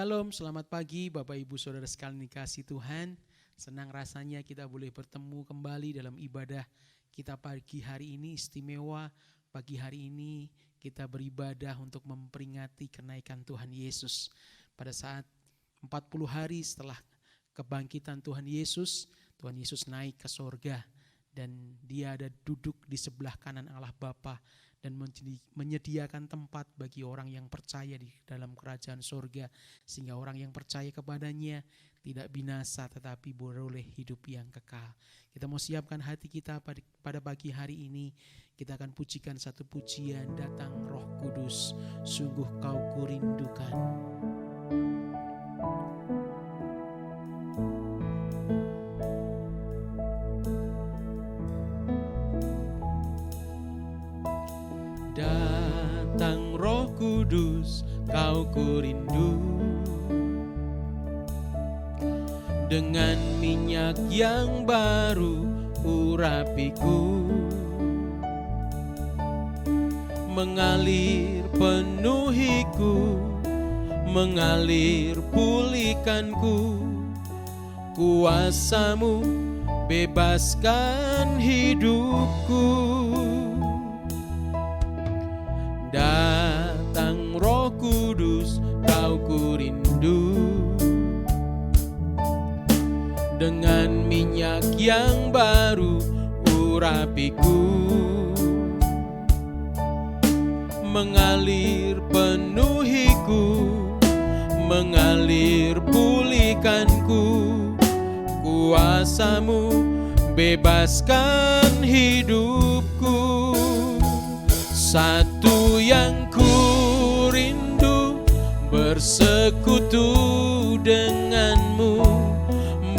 Shalom, selamat pagi Bapak Ibu Saudara sekalian dikasihi Tuhan. Senang rasanya kita boleh bertemu kembali dalam ibadah kita pagi hari ini istimewa. Pagi hari ini kita beribadah untuk memperingati kenaikan Tuhan Yesus. Pada saat 40 hari setelah kebangkitan Tuhan Yesus naik ke sorga. Dan dia ada duduk di sebelah kanan Allah Bapa dan menyediakan tempat bagi orang yang percaya di dalam kerajaan sorga, sehingga orang yang percaya kepadanya tidak binasa tetapi beroleh hidup yang kekal. Kita mau siapkan hati kita pada pagi hari ini. Kita akan pujikan satu pujian, datang Roh Kudus, sungguh kau kurindukan. Datang Roh Kudus, kau kurindu. Dengan minyak yang baru urapiku, mengalir penuhiku, mengalir pulihkanku. Kuasamu bebaskan hidupku. Datang Roh Kudus, kau kurindu. Dengan minyak yang baru urapiku, mengalir penuhiku, mengalir pulihkanku. Kuasamu bebaskan hidupku. Satu yang ku rindu, bersekutu denganmu,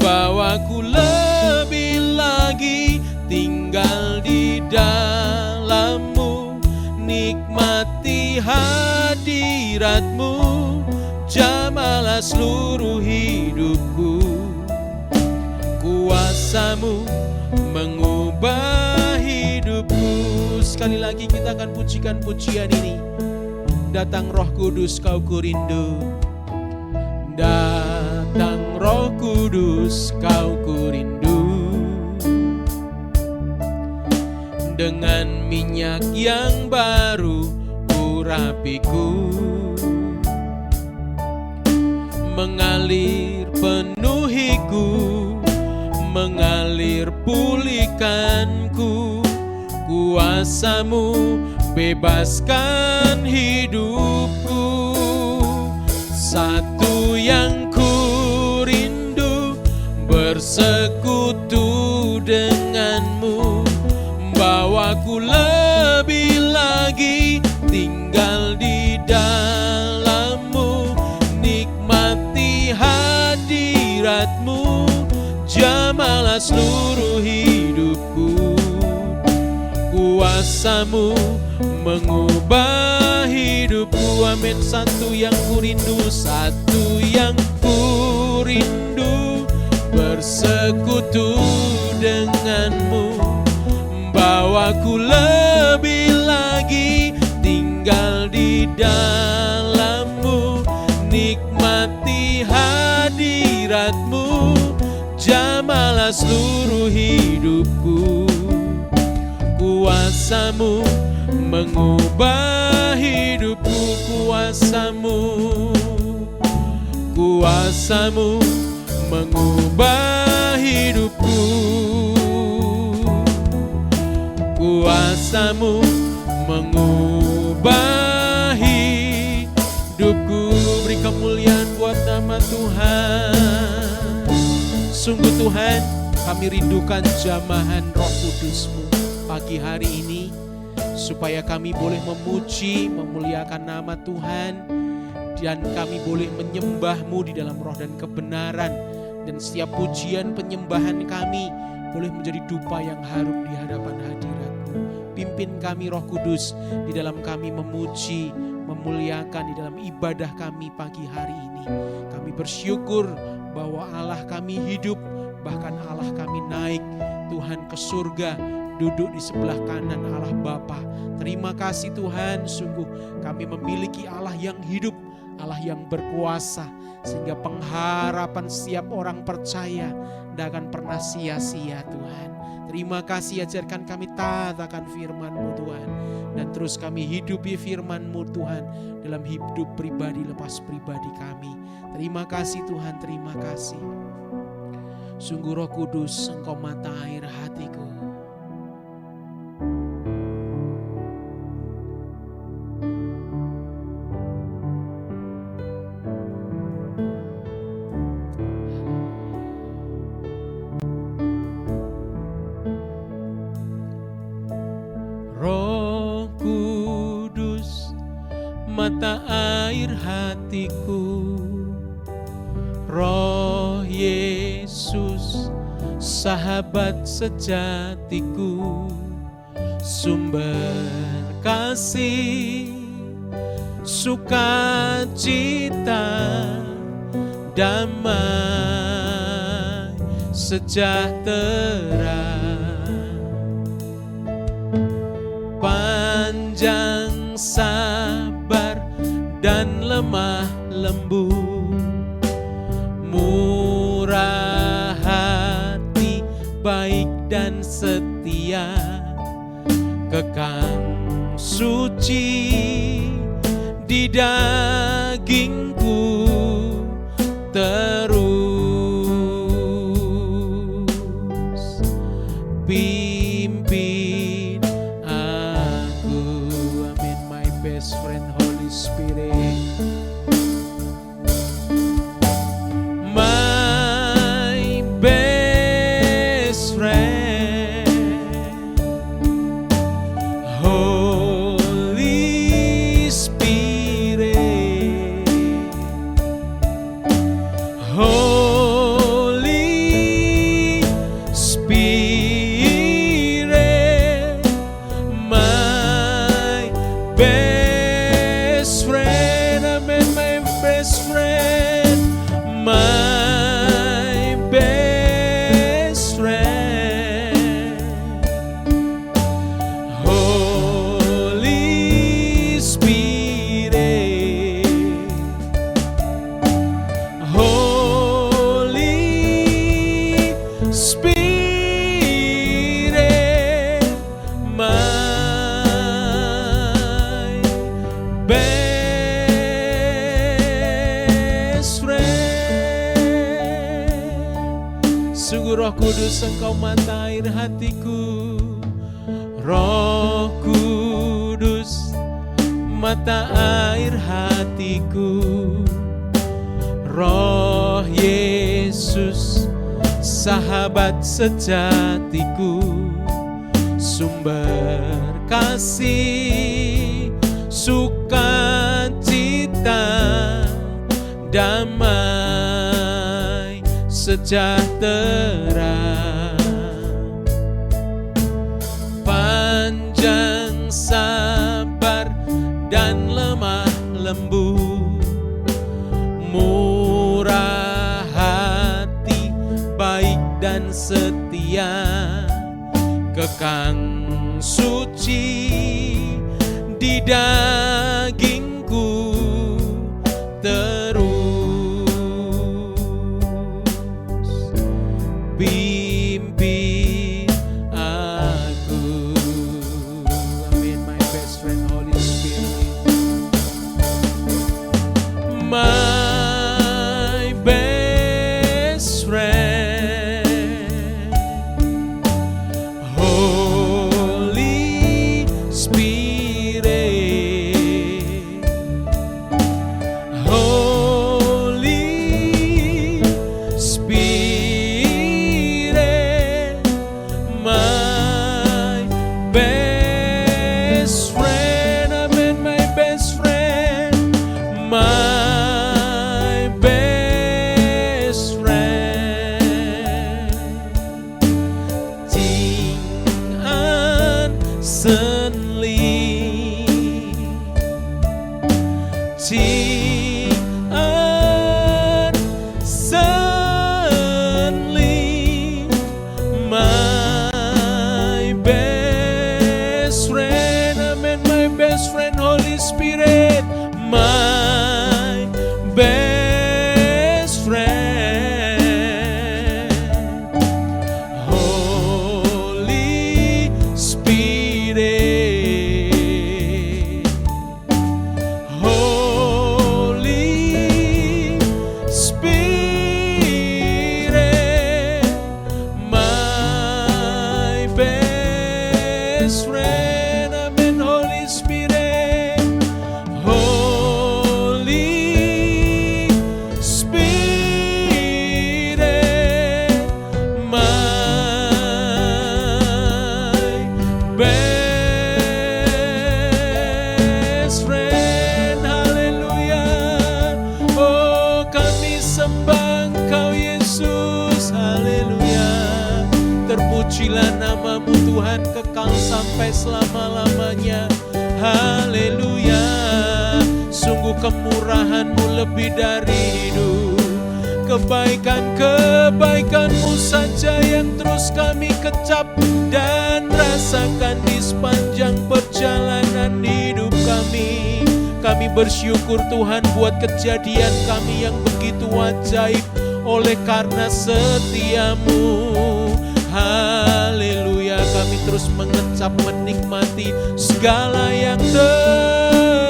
bawaku lebih lagi tinggal di dalammu, nikmati hadiratmu, jamalah seluruh hidupku. Kuasamu mengubah hidupku. Sekali lagi kita akan pujikan pujian ini. Datang Roh Kudus, kau kurindu. Datang Roh Kudus, kau kurindu. Dengan minyak yang baru urapiku, mengalir penuhiku, mengalir pulihkanku. Kuasamu bebaskan hidupku. Satu yang ku rindu, bersekutu denganmu, bawaku lebih lagi tinggal di dalammu, nikmati hadiratmu, jamalah seluruh hidupku. Kuasamu mengubah hidupku. Amin. Satu yang ku rindu, satu yang ku rindu, bersekutu denganmu, bawaku lebih lagi tinggal di dalammu, nikmati hadiratmu, jamalah seluruh hidupku. Kuasamu mengubah hidupku. Kuasamu mengubah hidupku. Kuasamu mengubah hidupku. Beri kemuliaan buat nama Tuhan. Sungguh Tuhan, kami rindukan jamahan Roh Kudus-Mu pagi hari ini, supaya kami boleh memuji, memuliakan nama Tuhan, dan kami boleh menyembah-Mu di dalam roh dan kebenaran. Dan setiap pujian penyembahan kami boleh menjadi dupa yang harum di hadapan hadirat-Mu. Pimpin kami Roh Kudus di dalam kami memuji, memuliakan di dalam ibadah kami pagi hari ini. Kami bersyukur bahwa Allah kami hidup, bahkan Allah kami naik Tuhan ke surga, duduk di sebelah kanan Allah Bapa. Terima kasih Tuhan, sungguh kami memiliki Allah yang hidup, Allah yang berkuasa, sehingga pengharapan setiap orang percaya tidak akan pernah sia-sia Tuhan. Terima kasih, ajarkan kami taat akan firman-Mu Tuhan, dan terus kami hidupi firman-Mu Tuhan dalam hidup pribadi lepas pribadi kami. Terima kasih Tuhan, terima kasih. Sungguh Roh Kudus, Engkau mata air hatiku. Roh Kudus, mata air hatiku. Roh Yesus, sahabat sejatiku. Sumber kasih, sukacita, damai, sejahtera. Panjang sabar dan lemah lembut, murah hati, baik dan setia, kekang suci di dagingku terus pimpin aku. Amin. My best friend Holy Spirit, my best friend, Holy Spirit, Holy Spirit, my best friend. Amen. My best friend, my best friend, Holy Spirit, Holy Spirit, my best friend. Sungguh Roh Kudus, Engkau mata air hatiku. Roh Kudus, mata air hatiku. Roh Yesus, sahabat sejatiku. Sumber kasih, sukacita, damai, sejahtera. Panjang sabar dan lemah lembut, murah hati, baik dan setia, kekang suci di dagingku terus pimpin aku. Amin. My best friend Holy Spirit, my best friend, Holy Spirit, Holy Spirit, my best friend. Amen. My best friend, my best friend. Ting an sơn ly, ting an sơn ly, my best friend. Amen. My best friend Holy Spirit, my Terpujilah namamu Tuhan kekal sampai selama-lamanya. Haleluya. Sungguh kemurahan-Mu lebih dari hidup. Kebaikan-kebaikan-Mu saja yang terus kami kecap dan rasakan di sepanjang perjalanan hidup kami. Kami bersyukur Tuhan buat kejadian kami yang begitu ajaib oleh karena setia-Mu. Haleluya, kami terus mengecap menikmati segala yang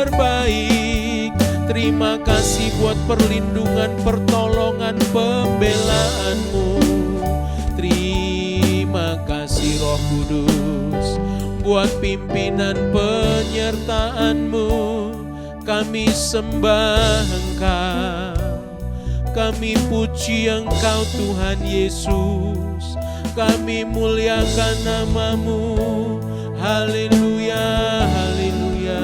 terbaik. Terima kasih buat perlindungan, pertolongan, pembelaan-Mu. Terima kasih Roh Kudus buat pimpinan penyertaan-Mu. Kami sembah Engkau, kami puji Engkau Tuhan Yesus, kami muliakan nama-Mu. Haleluya, haleluya.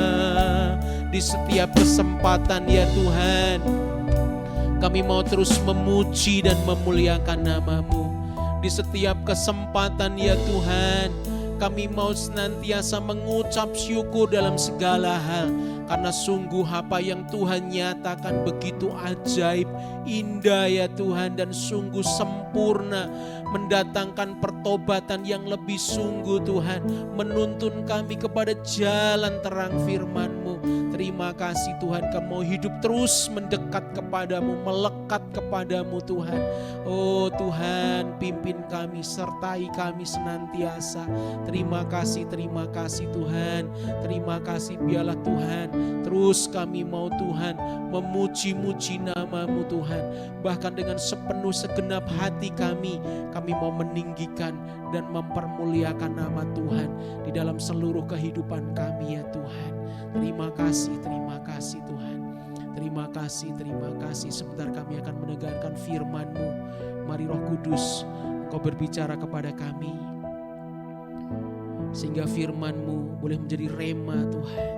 Di setiap kesempatan ya Tuhan, kami mau terus memuji dan memuliakan nama-Mu. Di setiap kesempatan ya Tuhan, kami mau senantiasa mengucap syukur dalam segala hal. Karena sungguh apa yang Tuhan nyatakan begitu ajaib, indah ya Tuhan, dan sungguh sempurna, mendatangkan pertobatan yang lebih sungguh Tuhan, menuntun kami kepada jalan terang firman-Mu. Terima kasih Tuhan, kami mau hidup terus mendekat kepadamu, melekat kepadamu Tuhan. Oh Tuhan, pimpin kami, sertai kami senantiasa. Terima kasih Tuhan. Terima kasih, biarlah Tuhan terus kami mau Tuhan memuji-muji nama-Mu Tuhan. Bahkan dengan segenap hati kami mau meninggikan dan mempermuliakan nama Tuhan di dalam seluruh kehidupan kami ya Tuhan. Terima kasih Tuhan. Terima kasih. Sebentar kami akan mendengarkan firman-Mu. Mari Roh Kudus, Engkau berbicara kepada kami, sehingga firman-Mu boleh menjadi rema Tuhan,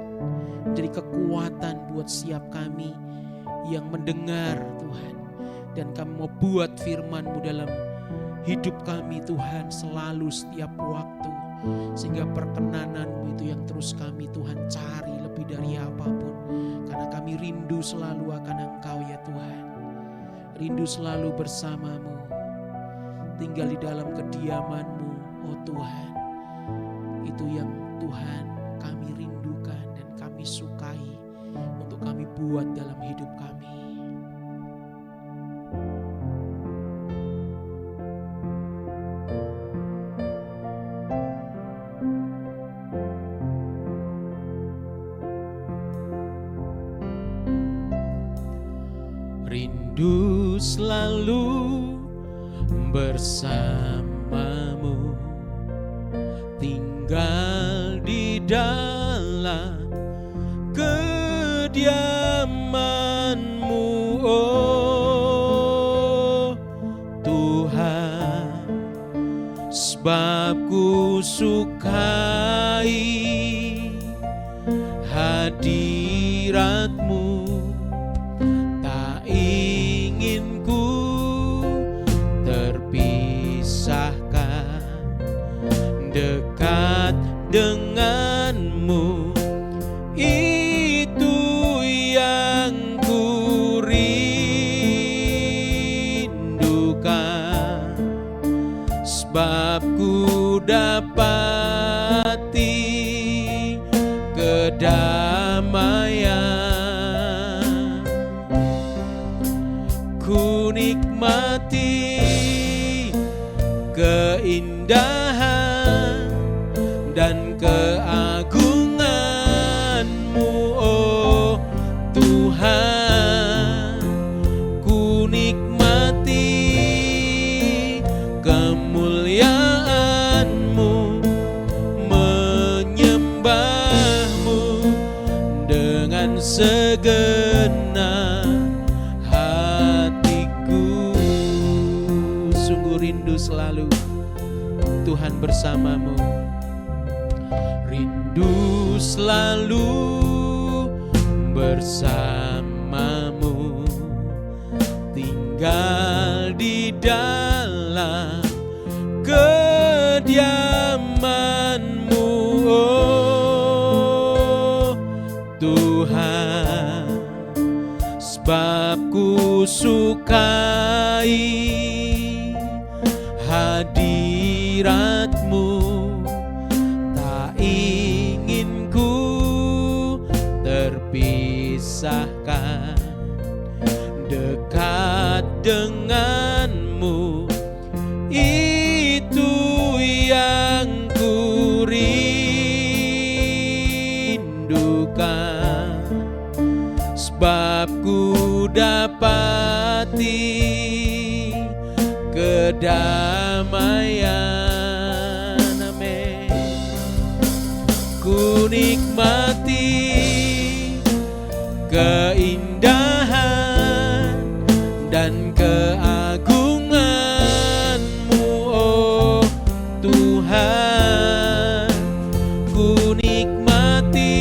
menjadi kekuatan buat setiap kami yang mendengar Tuhan. Dan kami mau buat firman-Mu dalam hidup kami Tuhan, selalu setiap waktu, sehingga perkenanan-Mu itu yang terus kami Tuhan cari lebih dari apapun. Karena kami rindu selalu akan Engkau ya Tuhan, rindu selalu bersama-Mu, tinggal di dalam kediaman-Mu oh Tuhan. Itu yang Tuhan kami rindukan dan kami sukai untuk kami buat dalam hidup kami. Rindu selalu bersama-Mu, tinggal di dalam kediaman-Mu oh Tuhan. Sebab ku sukai hadirat-Mu, tak ingin ku terpisahkan dekat dengan-Mu. Itu yang ku rindukan, sebab ku dapati kedamaian, ku nikmati keindahan dan keagungan-Mu oh Tuhan. Ku nikmati kemuliaan-Mu, menyembah-Mu dengan segenap hatiku. Sungguh rindu selalu Tuhan bersama-Mu, rindu selalu bersama-Mu, tinggal di dalam kediaman-Mu kediaman-Mu, oh Tuhan. Sebab ku sukai hadirat-Mu, tak ingin ku terpisahkan. Dekat dengan-Mu, itu yang ku rindukan. Sebab ku dapati kedamaian, amin. Ku nikmati keindahan dan keagungan-Mu, oh Tuhan. Ku nikmati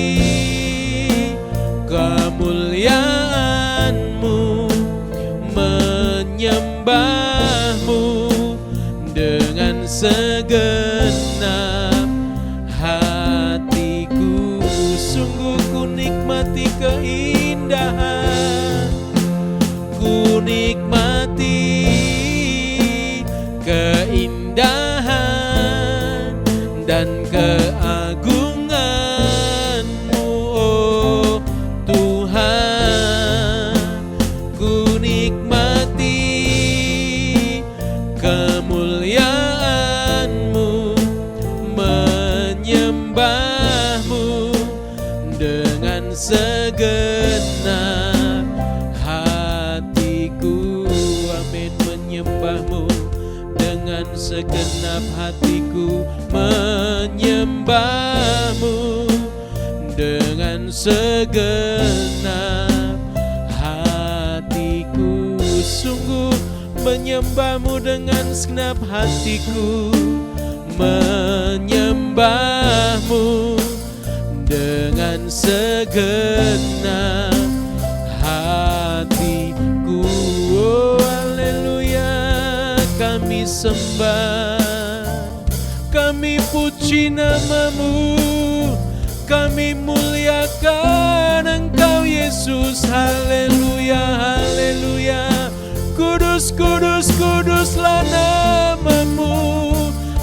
kemuliaan-Mu, menyembah-Mu dengan segenap hatiku. Sungguh ku nikmati keindahan, ku nikmati keindahan dan keagungan-Mu, oh Tuhan. Ku nikmati kemuliaan-Mu, menyembah-Mu dengan segenap hatiku, amin. Menyembah-Mu dengan segenap hatiku, menyembah-Mu dengan segenap hatiku. Sungguh menyembah-Mu dengan segenap hatiku, menyembah-Mu dengan segenap hatiku. Oh haleluya, kami sembah, kami puji nama-Mu, kami muliakan Engkau Yesus. Haleluya, haleluya. Kudus, kudus, kuduslah nama-Mu,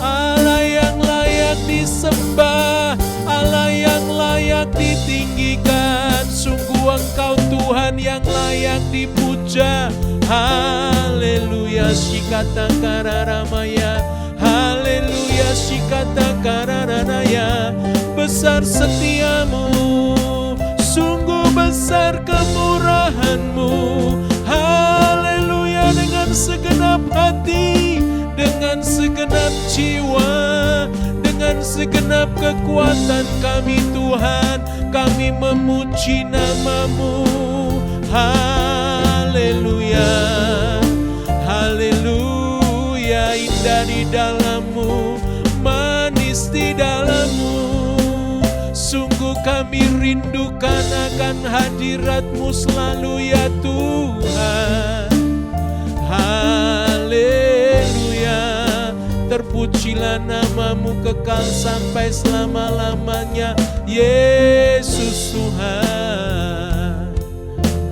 Allah yang layak disembah, Allah yang layak ditinggikan. Sungguh Engkau Tuhan yang layak dipuja. Haleluya, shikata kararamaya, haleluya, shikata kararanaya. Besar setiamu, sungguh besar kemurahan-Mu. Haleluya, dengan segenap hati, dengan segenap jiwa, dengan segenap kekuatan kami Tuhan, kami memuji nama-Mu. Haleluya, haleluya. Indah di dalam-Mu, manis di dalam-Mu. Sungguh kami rindukan akan hadirat-Mu selalu ya Tuhan. Haleluya. Terpujilah nama-Mu kekal sampai selama-lamanya, Yesus Tuhan.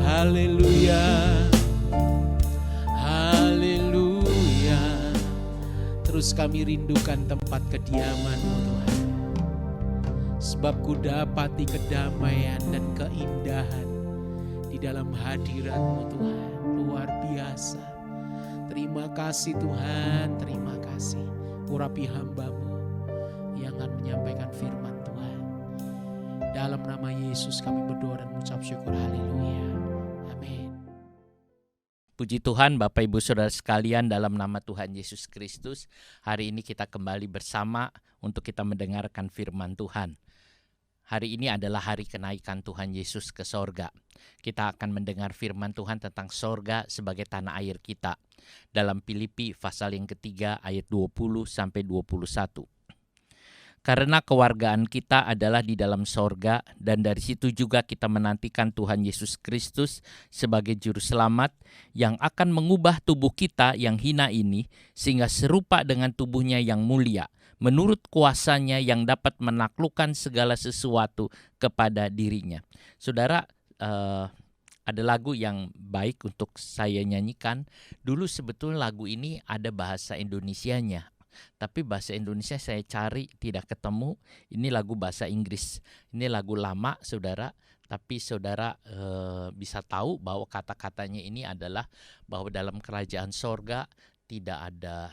Haleluya, haleluya. Terus kami rindukan tempat kediaman-Mu Tuhan. Sebab ku dapati kedamaian dan keindahan di dalam hadirat-Mu Tuhan. Luar biasa. Terima kasih Tuhan, terima kasih. Urapi hamba-Mu yang akan menyampaikan firman Tuhan. Dalam nama Yesus kami berdoa dan mengucap syukur. Haleluya. Amin. Puji Tuhan, Bapak Ibu Saudara sekalian, dalam nama Tuhan Yesus Kristus, hari ini kita kembali bersama untuk kita mendengarkan firman Tuhan. Hari ini adalah hari kenaikan Tuhan Yesus ke sorga. Kita akan mendengar firman Tuhan tentang sorga sebagai tanah air kita. Dalam Filipi pasal yang ketiga ayat 20-21. Karena kewargaan kita adalah di dalam sorga, dan dari situ juga kita menantikan Tuhan Yesus Kristus sebagai Juru Selamat yang akan mengubah tubuh kita yang hina ini sehingga serupa dengan tubuhnya yang mulia, menurut kuasanya yang dapat menaklukkan segala sesuatu kepada dirinya. Saudara, ada lagu yang baik untuk saya nyanyikan. Dulu sebetulnya lagu ini ada bahasa Indonesianya, tapi bahasa Indonesia saya cari tidak ketemu. Ini lagu bahasa Inggris. Ini lagu lama, saudara. Tapi saudara bisa tahu bahwa kata-katanya ini adalah bahwa dalam kerajaan sorga tidak ada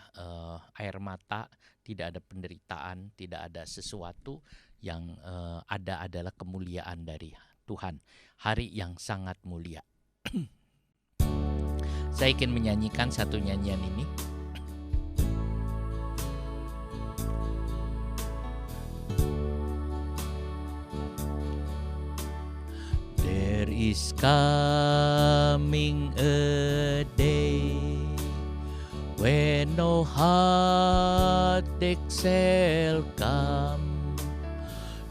air mata, tidak ada penderitaan, tidak ada sesuatu. Yang ada adalah kemuliaan dari Tuhan. Hari yang sangat mulia. Saya ingin menyanyikan satu nyanyian ini. There is coming a day when no heartache shall come.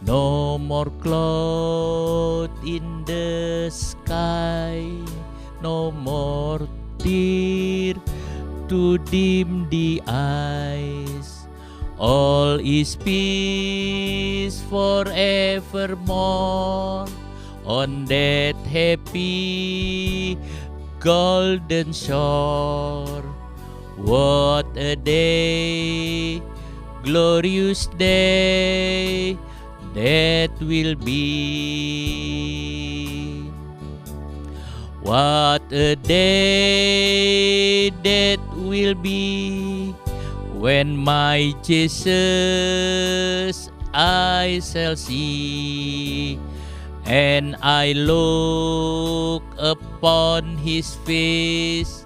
No more cloud in the sky, no more tear to dim the eyes. All is peace forevermore on that happy golden shore. What a day, glorious day that will be. What a day that will be when my Jesus I shall see, and I look upon his face,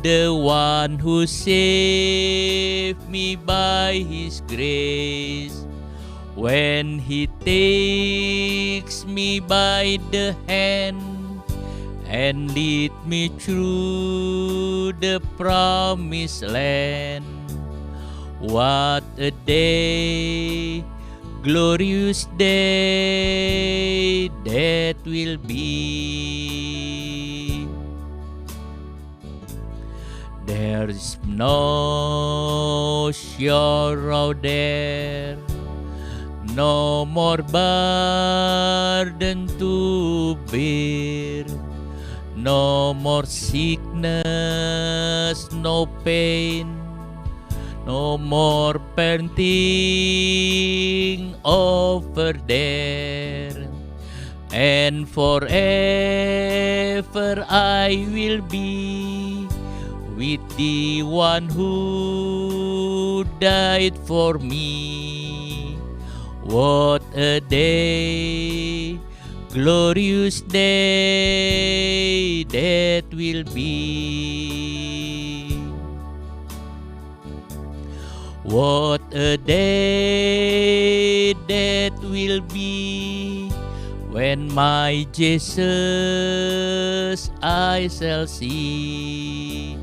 the one who saved me by his grace. When he takes me by the hand and lead me through the promised land. What a day, glorious day that will be. There's no sorrow there, no more burden to bear, no more sickness, no pain, no more painting over there. And forever I will be with the one who died for me. What a day, glorious day that will be. What a day that will be when my Jesus I shall see,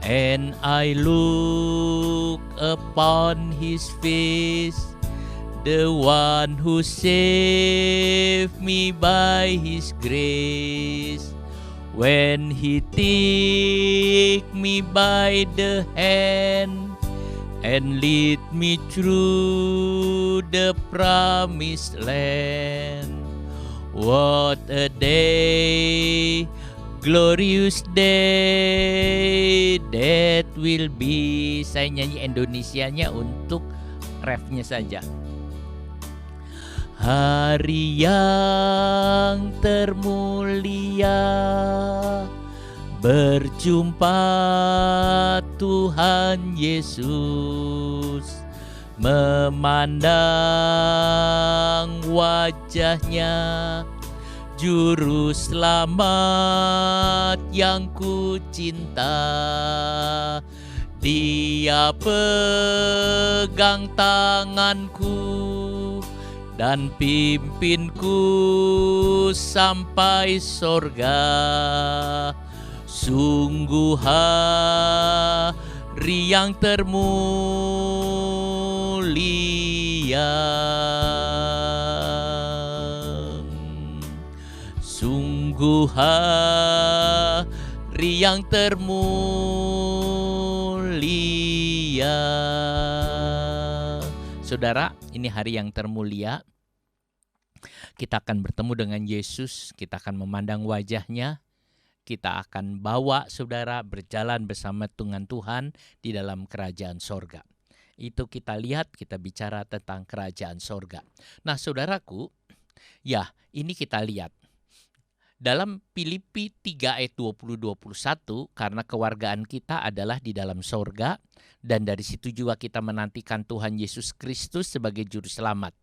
and I look upon his face, the one who saved me by his grace. When he take me by the hand and lead me through the promised land. What a day, glorious day that will be. Saya nyanyi Indonesianya untuk refnya saja. Hari yang termulia, berjumpa Tuhan Yesus, memandang wajahnya, Juru Selamat yang ku cinta. Dia pegang tanganku dan pimpinku sampai sorga. Sungguh hari yang termulia, Sungguh hari yang termulia. Saudara, ini hari yang termulia. Kita akan bertemu dengan Yesus, kita akan memandang wajahnya, kita akan bawa saudara berjalan bersama dengan Tuhan di dalam kerajaan sorga. Itu kita lihat, kita bicara tentang kerajaan sorga. Nah saudaraku, ya ini kita lihat. Dalam Filipi 3 ayat 20-21, karena kewargaan kita adalah di dalam sorga, dan dari situ juga kita menantikan Tuhan Yesus Kristus sebagai juru selamat,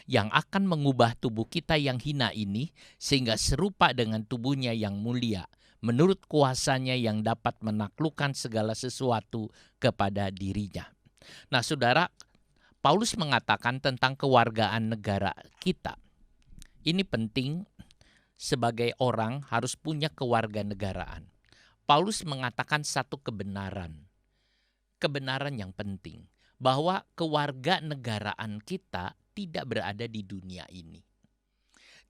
yang akan mengubah tubuh kita yang hina ini, sehingga serupa dengan tubuhnya yang mulia, menurut kuasanya yang dapat menaklukkan segala sesuatu kepada dirinya. Nah saudara, Paulus mengatakan tentang kewargaan negara kita. Ini penting. Sebagai orang harus punya kewarganegaraan. Paulus mengatakan satu kebenaran yang penting, bahwa kewarganegaraan kita tidak berada di dunia ini.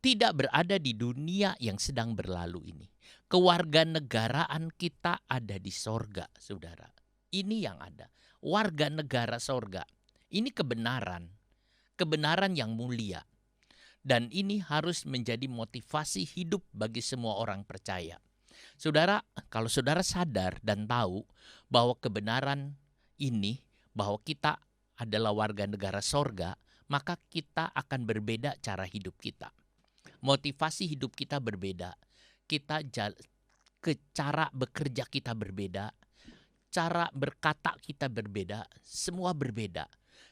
Tidak berada di dunia yang sedang berlalu ini. Kewarganegaraan kita ada di sorga, saudara. Ini yang ada. Warga negara sorga. Ini kebenaran yang mulia. Dan ini harus menjadi motivasi hidup bagi semua orang percaya. Saudara, kalau saudara sadar dan tahu bahwa kebenaran ini, bahwa kita adalah warga negara sorga, maka kita akan berbeda cara hidup kita. Motivasi hidup kita berbeda. Cara bekerja kita berbeda. Cara berkata kita berbeda. Semua berbeda.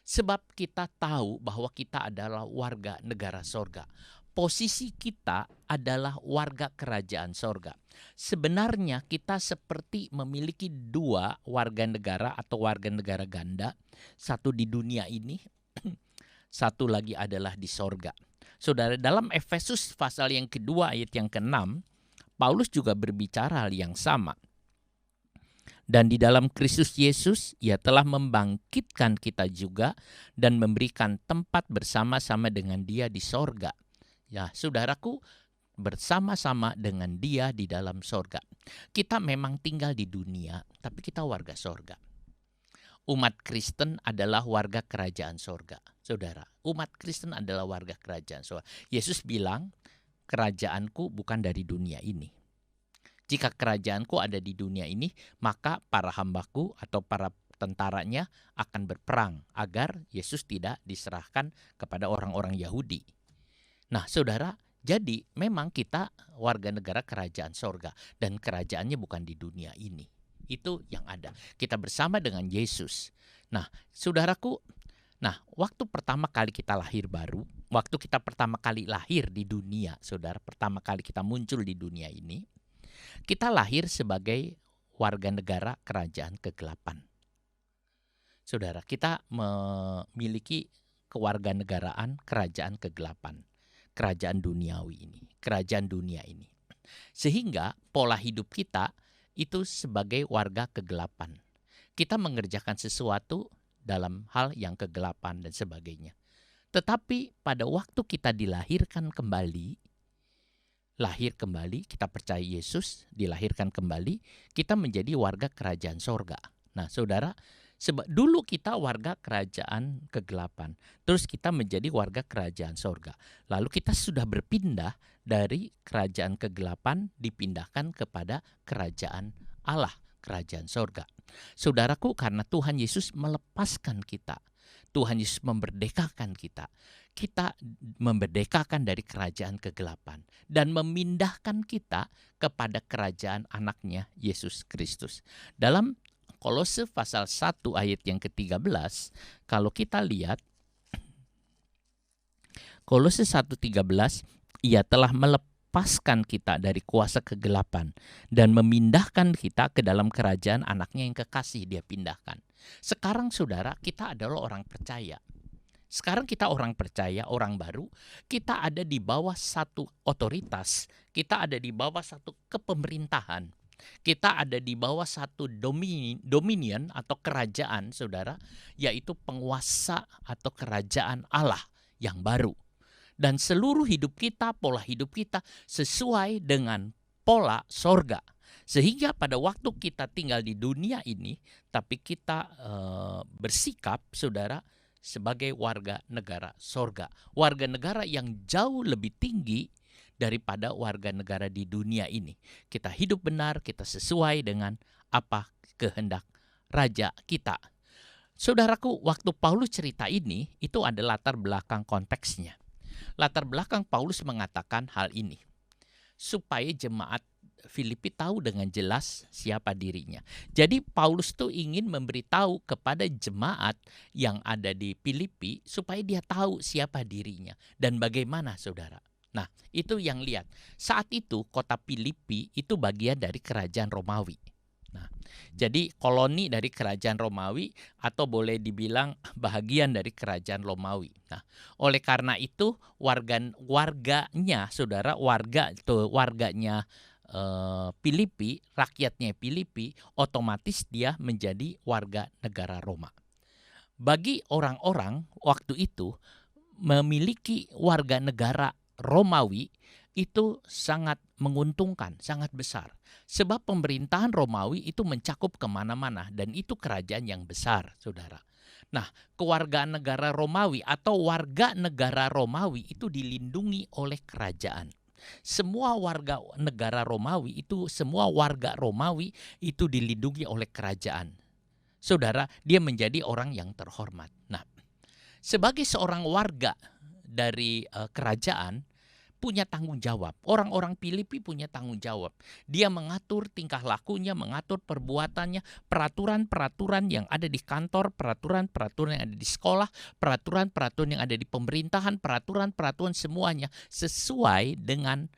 Sebab kita tahu bahwa kita adalah warga negara sorga. Posisi kita adalah warga kerajaan sorga. Sebenarnya kita seperti memiliki dua warga negara atau warga negara ganda. Satu di dunia ini, satu lagi adalah di sorga. Saudara, dalam Efesus pasal yang kedua ayat yang ke-6, Paulus juga berbicara hal yang sama. Dan di dalam Kristus Yesus, Ia telah membangkitkan kita juga dan memberikan tempat bersama-sama dengan Dia di sorga. Ya, saudaraku, bersama-sama dengan Dia di dalam sorga. Kita memang tinggal di dunia, tapi kita warga sorga. Umat Kristen adalah warga kerajaan sorga. Saudara, umat Kristen adalah warga kerajaan sorga. Yesus bilang, kerajaanku bukan dari dunia ini. Jika kerajaanku ada di dunia ini, maka para hambaku atau para tentaranya akan berperang agar Yesus tidak diserahkan kepada orang-orang Yahudi. Nah saudara, jadi memang kita warga negara kerajaan sorga dan kerajaannya bukan di dunia ini. Itu yang ada. Kita bersama dengan Yesus. Nah saudaraku, waktu pertama kali kita lahir baru, waktu kita pertama kali lahir di dunia, saudara, pertama kali kita muncul di dunia ini, kita lahir sebagai warga negara kerajaan kegelapan. Saudara, kita memiliki kewarganegaraan kerajaan kegelapan. Kerajaan duniawi ini, kerajaan dunia ini. Sehingga pola hidup kita itu sebagai warga kegelapan. Kita mengerjakan sesuatu dalam hal yang kegelapan dan sebagainya. Tetapi pada waktu kita dilahirkan kembali, kita percaya Yesus, dilahirkan kembali, kita menjadi warga kerajaan sorga. Nah saudara, dulu kita warga kerajaan kegelapan, terus kita menjadi warga kerajaan sorga. Lalu kita sudah berpindah dari kerajaan kegelapan, dipindahkan kepada kerajaan Allah, kerajaan sorga. Saudaraku, karena Tuhan Yesus melepaskan kita, Tuhan Yesus memerdekakan kita. Kita memerdekakan dari kerajaan kegelapan dan memindahkan kita kepada kerajaan anaknya Yesus Kristus. Dalam Kolose pasal 1 ayat yang ke-13, kalau kita lihat Kolose 1:13, Ia telah melepaskan kita dari kuasa kegelapan dan memindahkan kita ke dalam kerajaan anaknya yang kekasih. Dia pindahkan. Sekarang saudara, kita adalah orang percaya. Sekarang kita orang percaya, orang baru, kita ada di bawah satu otoritas, kita ada di bawah satu kepemerintahan. Kita ada di bawah satu dominion atau kerajaan, saudara, yaitu penguasa atau kerajaan Allah yang baru. Dan seluruh hidup kita, pola hidup kita sesuai dengan pola sorga. Sehingga pada waktu kita tinggal di dunia ini, tapi kita bersikap, saudara, sebagai warga negara sorga. Warga negara yang jauh lebih tinggi daripada warga negara di dunia ini. Kita hidup benar, kita sesuai dengan apa kehendak raja kita. Saudaraku, waktu Paulus cerita ini, itu ada latar belakang konteksnya. Latar belakang Paulus mengatakan hal ini, supaya jemaat Filipi tahu dengan jelas siapa dirinya. Jadi Paulus tuh ingin memberitahu kepada jemaat yang ada di Filipi supaya dia tahu siapa dirinya dan bagaimana, saudara. Nah, itu yang lihat. Saat itu kota Filipi itu bagian dari kerajaan Romawi. Nah, jadi koloni dari kerajaan Romawi atau boleh dibilang bahagian dari kerajaan Romawi. Nah, oleh karena itu warganya, saudara, warganya Filipi, rakyatnya Filipi, otomatis dia menjadi warga negara Roma. Bagi orang-orang waktu itu memiliki warga negara Romawi itu sangat menguntungkan, sangat besar. Sebab pemerintahan Romawi itu mencakup kemana-mana dan itu kerajaan yang besar, saudara. Nah, kewargaan negara Romawi atau warga negara Romawi itu dilindungi oleh kerajaan. Semua warga negara Romawi itu, semua warga Romawi itu dilindungi oleh kerajaan. Saudara, dia menjadi orang yang terhormat. Nah, sebagai seorang warga dari kerajaan, punya tanggung jawab. Orang-orang Filipi punya tanggung jawab. Dia mengatur tingkah lakunya, mengatur perbuatannya, peraturan-peraturan yang ada di kantor, peraturan-peraturan yang ada di sekolah, peraturan-peraturan yang ada di pemerintahan, peraturan-peraturan semuanya sesuai dengan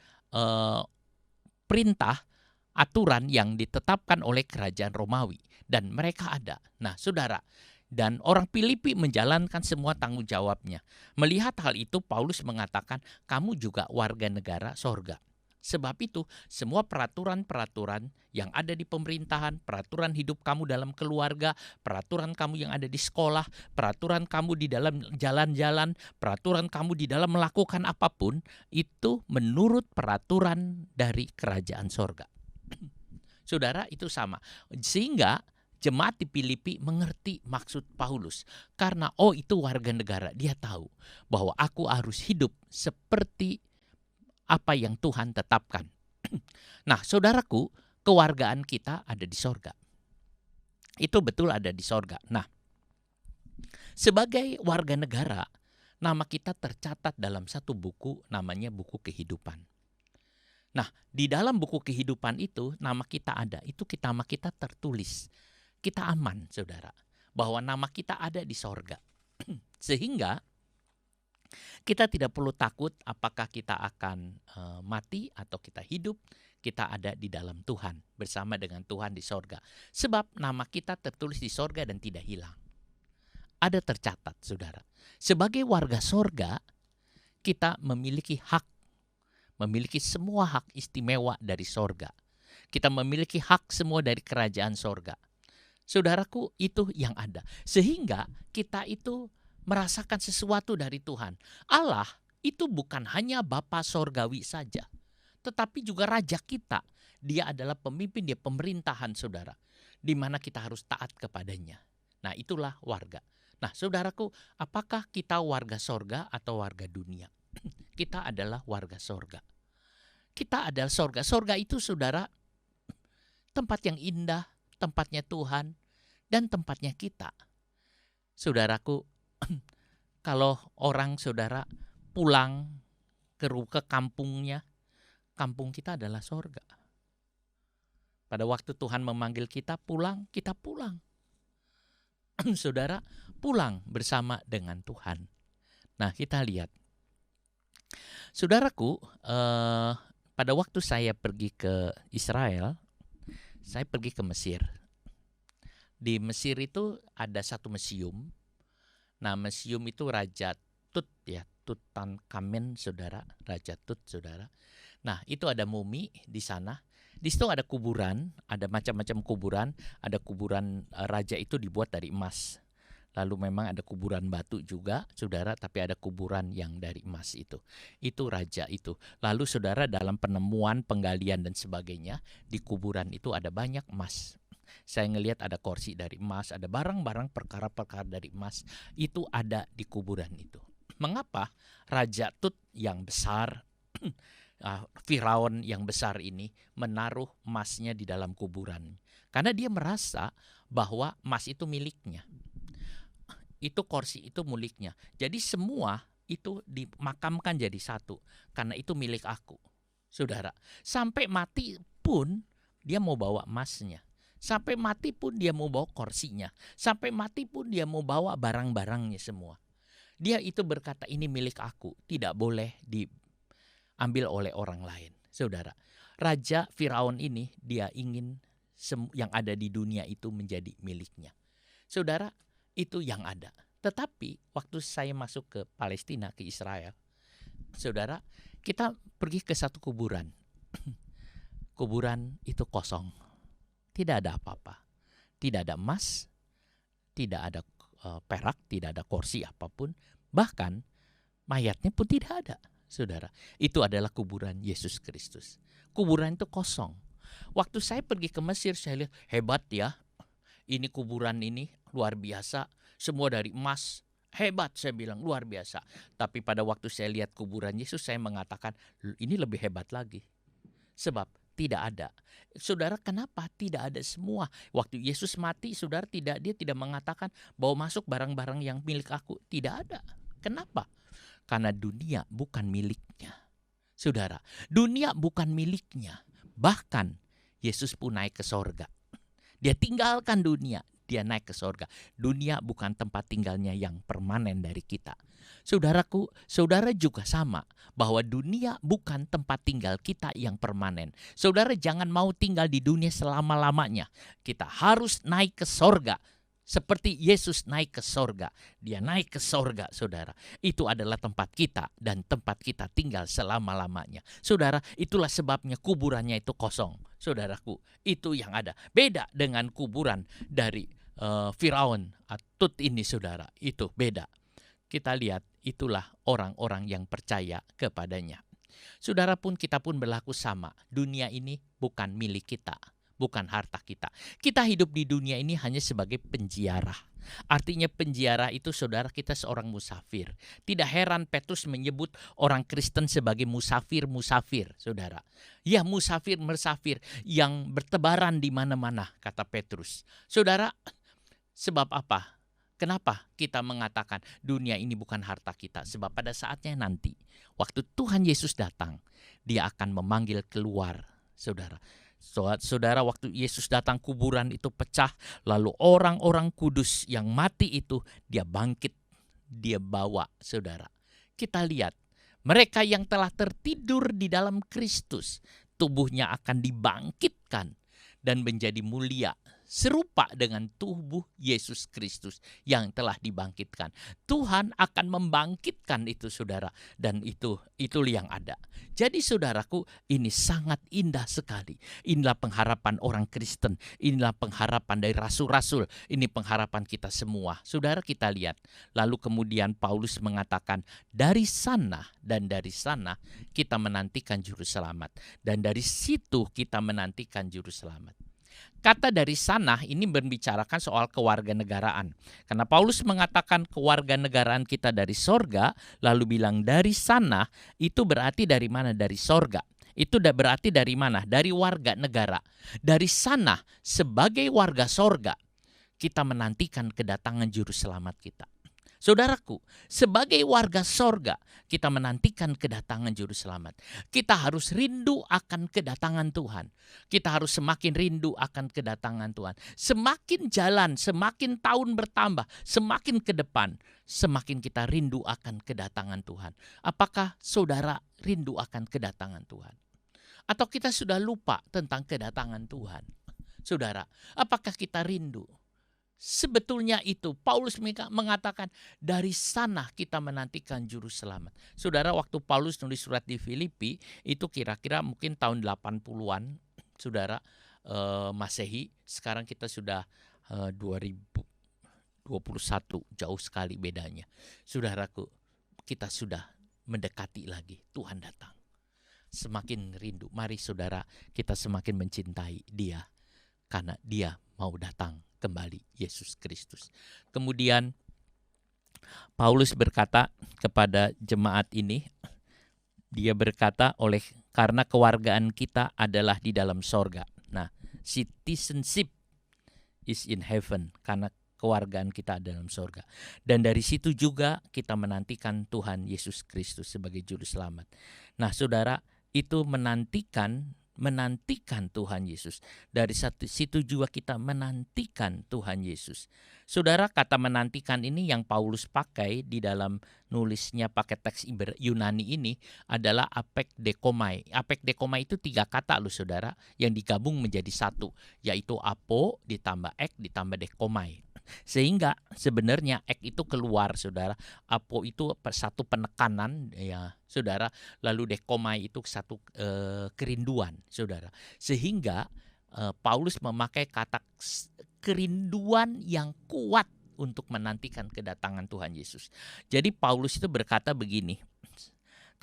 perintah, aturan yang ditetapkan oleh kerajaan Romawi. Dan mereka ada. Nah, saudara, dan orang Filipi menjalankan semua tanggung jawabnya. Melihat hal itu, Paulus mengatakan, kamu juga warga negara sorga. Sebab itu, semua peraturan-peraturan yang ada di pemerintahan, peraturan hidup kamu dalam keluarga, peraturan kamu yang ada di sekolah, peraturan kamu di dalam jalan-jalan, peraturan kamu di dalam melakukan apapun, itu menurut peraturan dari kerajaan sorga. Saudara, itu sama. Sehingga jemaat di Filipi mengerti maksud Paulus. Karena itu warga negara, dia tahu bahwa aku harus hidup seperti apa yang Tuhan tetapkan. Nah, saudaraku, kewargaan kita ada di sorga. Itu betul ada di sorga. Nah, sebagai warga negara, nama kita tercatat dalam satu buku, namanya buku kehidupan. Nah, di dalam buku kehidupan itu, nama kita ada. Itu nama kita tertulis. Kita aman, saudara, bahwa nama kita ada di sorga. Sehingga kita tidak perlu takut apakah kita akan mati atau kita hidup. Kita ada di dalam Tuhan, bersama dengan Tuhan di sorga. Sebab nama kita tertulis di sorga dan tidak hilang. Ada tercatat, saudara. Sebagai warga sorga, kita memiliki hak, memiliki semua hak istimewa dari sorga. Kita memiliki hak semua dari kerajaan sorga. Saudaraku, itu yang ada. Sehingga kita itu merasakan sesuatu dari Tuhan. Allah itu bukan hanya Bapa sorgawi saja, tetapi juga Raja kita. Dia adalah pemimpin, dia pemerintahan, saudara, di mana kita harus taat kepadanya. Nah, itulah warga. Nah, saudaraku, apakah kita warga sorga atau warga dunia? Kita adalah warga sorga. Kita adalah sorga. Sorga itu, saudara, tempat yang indah, tempatnya Tuhan, dan tempatnya kita. Saudaraku, kalau orang, saudara, pulang ke kampungnya, kampung kita adalah sorga. Pada waktu Tuhan memanggil kita pulang, kita pulang. Saudara, pulang bersama dengan Tuhan. Nah, kita lihat. Saudaraku, pada waktu saya pergi ke Israel, saya pergi ke Mesir. Di Mesir itu ada satu museum. Nah, museum itu Raja Tut, ya, Tutankhamen, saudara, Raja Tut, saudara. Nah, itu ada mumi di sana Di situ ada kuburan, ada macam-macam kuburan. Ada kuburan raja itu dibuat dari emas. Lalu memang ada kuburan batu juga, saudara, tapi ada kuburan yang dari emas itu. Itu raja itu. Lalu saudara, dalam penemuan, penggalian dan sebagainya, di kuburan itu ada banyak emas. Saya ngelihat ada kursi dari emas, ada barang-barang perkara-perkara dari emas. Itu ada di kuburan itu. Mengapa Raja Tut yang besar, Firaun yang besar ini menaruh emasnya di dalam kuburan? Karena dia merasa bahwa emas itu miliknya. Itu kursi itu miliknya. Jadi semua itu dimakamkan jadi satu. Karena itu milik aku. Saudara, sampai mati pun dia mau bawa emasnya. Sampai mati pun dia mau bawa kursinya. Sampai mati pun dia mau bawa barang-barangnya semua. Dia itu berkata, ini milik aku, tidak boleh diambil oleh orang lain. Saudara, Raja Firaun ini dia ingin yang ada di dunia itu menjadi miliknya. Saudara, itu yang ada. Tetapi waktu saya masuk ke Palestina, ke Israel, saudara, kita pergi ke satu kuburan. Kuburan itu kosong. Tidak ada apa-apa. Tidak ada emas, tidak ada perak, tidak ada kursi apapun. Bahkan mayatnya pun tidak ada, saudara. Itu adalah kuburan Yesus Kristus. Kuburan itu kosong. Waktu saya pergi ke Mesir, saya lihat hebat ya. Ini kuburan ini luar biasa. Semua dari emas. Hebat, saya bilang, luar biasa. Tapi pada waktu saya lihat kuburan Yesus, saya mengatakan ini lebih hebat lagi. Sebab tidak ada. Saudara, kenapa tidak ada semua? Waktu Yesus mati, saudara, dia tidak mengatakan bahwa masuk barang-barang yang milik aku. Tidak ada. Kenapa? Karena dunia bukan miliknya. Saudara, dunia bukan miliknya. Bahkan Yesus pun naik ke sorga. Dia tinggalkan dunia. Dia naik ke sorga. Dunia bukan tempat tinggalnya yang permanen dari kita. Saudaraku, saudara juga sama. Bahwa dunia bukan tempat tinggal kita yang permanen. Saudara jangan mau tinggal di dunia selama-lamanya. Kita harus naik ke sorga. Seperti Yesus naik ke sorga. Dia naik ke sorga, saudara. Itu adalah tempat kita dan tempat kita tinggal selama-lamanya. Saudara, itulah sebabnya kuburannya itu kosong. Saudaraku, itu yang ada. Beda dengan kuburan dari Firaun, Tut ini, saudara. Itu beda. Kita lihat, itulah orang-orang yang percaya kepadanya. Saudara pun, kita pun berlaku sama. Dunia ini bukan milik kita. Bukan harta kita. Kita hidup di dunia ini hanya sebagai penziarah. Artinya penziarah itu, saudara, kita seorang musafir. Tidak heran Petrus menyebut orang Kristen sebagai musafir-musafir, saudara. Ya, musafir-musafir yang bertebaran di mana-mana, kata Petrus. Saudara, sebab apa? Kenapa kita mengatakan dunia ini bukan harta kita? Sebab pada saatnya nanti, waktu Tuhan Yesus datang, dia akan memanggil keluar, saudara. Saudara, waktu Yesus datang, kuburan itu pecah. Lalu orang-orang kudus yang mati itu dia bangkit, dia bawa, saudara. Kita lihat, mereka yang telah tertidur di dalam Kristus, tubuhnya akan dibangkitkan dan menjadi mulia, serupa dengan tubuh Yesus Kristus yang telah dibangkitkan. Tuhan akan membangkitkan itu, saudara, dan itu yang ada. Jadi saudaraku, ini sangat indah sekali. Inilah pengharapan orang Kristen, inilah pengharapan dari rasul-rasul, ini pengharapan kita semua. Saudara, kita lihat. Lalu kemudian Paulus mengatakan, dari sana dan dari sana kita menantikan juru selamat, dan dari situ kita menantikan juru selamat. Kata dari sana ini membicarakan soal kewarganegaraan. Karena Paulus mengatakan kewarganegaraan kita dari sorga, lalu bilang dari sana, itu berarti dari mana? Dari sorga. Itu berarti dari mana? Dari warga negara. Dari sana, sebagai warga sorga, kita menantikan kedatangan juru selamat kita. Saudaraku, sebagai warga sorga, kita menantikan kedatangan juru selamat. Kita harus rindu akan kedatangan Tuhan. Kita harus semakin rindu akan kedatangan Tuhan. Semakin jalan, semakin tahun bertambah, semakin ke depan, semakin kita rindu akan kedatangan Tuhan. Apakah saudara rindu akan kedatangan Tuhan? Atau kita sudah lupa tentang kedatangan Tuhan? Saudara, apakah kita rindu? Sebetulnya itu Paulus mengatakan dari sana kita menantikan juru selamat. Saudara, waktu Paulus nulis surat di Filipi itu kira-kira mungkin tahun 80-an, saudara, Masehi. Sekarang kita sudah 2021, jauh sekali bedanya. Saudaraku, kita sudah mendekati lagi, Tuhan datang. Semakin rindu, mari saudara kita semakin mencintai Dia, karena Dia mau datang kembali, Yesus Kristus. Kemudian Paulus berkata kepada jemaat ini, dia berkata, karena kewargaan kita adalah di dalam sorga. Nah, citizenship is in heaven, karena kewargaan kita dalam sorga. Dan dari situ juga kita menantikan Tuhan Yesus Kristus sebagai juru selamat. Nah, saudara, itu menantikan Tuhan Yesus. Dari situ juga kita menantikan Tuhan Yesus. Saudara, kata menantikan ini yang Paulus pakai di dalam nulisnya pakai teks Yunani ini adalah apekdekomai. Apekdekomai itu 3 kata loh saudara, yang digabung menjadi satu, yaitu apo ditambah ek ditambah dekomai. Sehingga sebenarnya ek itu keluar saudara, apo itu satu penekanan ya saudara, lalu dekomai itu satu kerinduan saudara. Sehingga Paulus memakai kata kerinduan yang kuat untuk menantikan kedatangan Tuhan Yesus. Jadi Paulus itu berkata begini,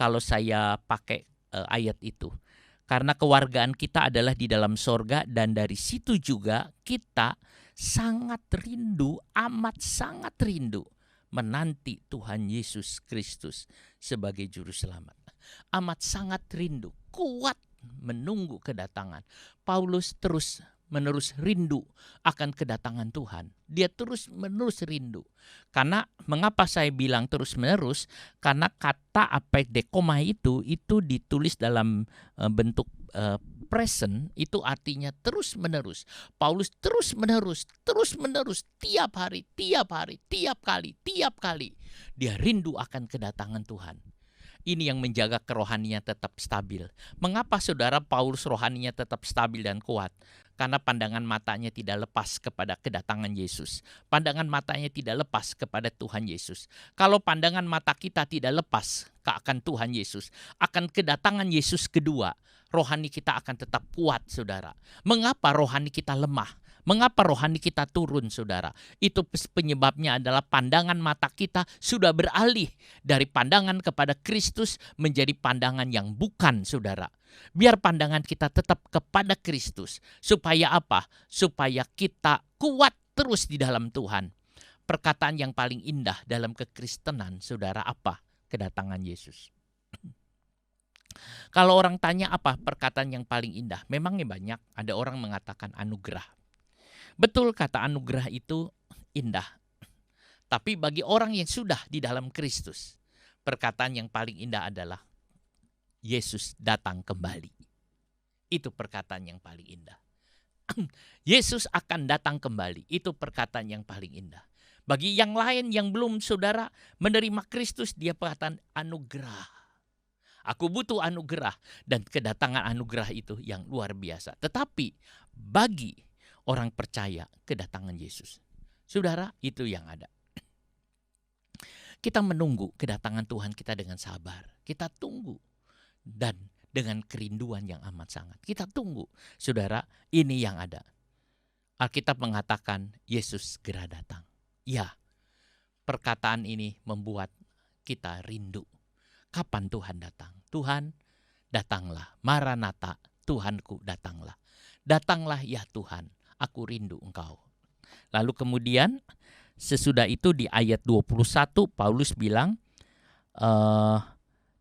kalau saya pakai ayat itu, karena kewargaan kita adalah di dalam sorga, dan dari situ juga kita sangat rindu, amat sangat rindu menanti Tuhan Yesus Kristus sebagai juru selamat. Amat sangat rindu, kuat menunggu kedatangan. Paulus terus-menerus rindu akan kedatangan Tuhan. Dia terus-menerus rindu. Karena mengapa saya bilang terus-menerus? Karena kata apekdekoma itu ditulis dalam bentuk present, itu artinya terus-menerus. Paulus terus-menerus tiap hari, tiap kali dia rindu akan kedatangan Tuhan. Ini yang menjaga kerohaninya tetap stabil. Mengapa saudara Paulus rohaninya tetap stabil dan kuat? Karena pandangan matanya tidak lepas kepada kedatangan Yesus. Pandangan matanya tidak lepas kepada Tuhan Yesus. Kalau pandangan mata kita tidak lepas akan Tuhan Yesus, akan kedatangan Yesus kedua, rohani kita akan tetap kuat saudara. Mengapa rohani kita lemah? Mengapa rohani kita turun saudara? Itu penyebabnya adalah pandangan mata kita sudah beralih dari pandangan kepada Kristus menjadi pandangan yang bukan saudara. Biar pandangan kita tetap kepada Kristus. Supaya apa? Supaya kita kuat terus di dalam Tuhan. Perkataan yang paling indah dalam kekristenan saudara apa? Kedatangan Yesus. Kalau orang tanya apa perkataan yang paling indah? Memangnya banyak. Ada orang mengatakan anugerah. Betul, kata anugerah itu indah. Tapi bagi orang yang sudah di dalam Kristus, perkataan yang paling indah adalah Yesus datang kembali. Itu perkataan yang paling indah. Yesus akan datang kembali. Itu perkataan yang paling indah. Bagi yang lain yang belum saudara menerima Kristus, dia perkataan anugerah. Aku butuh anugerah, dan kedatangan anugerah itu yang luar biasa. Tetapi bagi orang percaya, kedatangan Yesus, saudara, itu yang ada. Kita menunggu kedatangan Tuhan kita dengan sabar. Kita tunggu dan dengan kerinduan yang amat sangat. Kita tunggu, saudara, ini yang ada. Alkitab mengatakan Yesus segera datang. Ya, perkataan ini membuat kita rindu. Kapan Tuhan datang? Tuhan, datanglah. Maranatha, Tuhanku datanglah. Datanglah ya Tuhan, aku rindu Engkau. Lalu kemudian sesudah itu di ayat 21 Paulus bilang,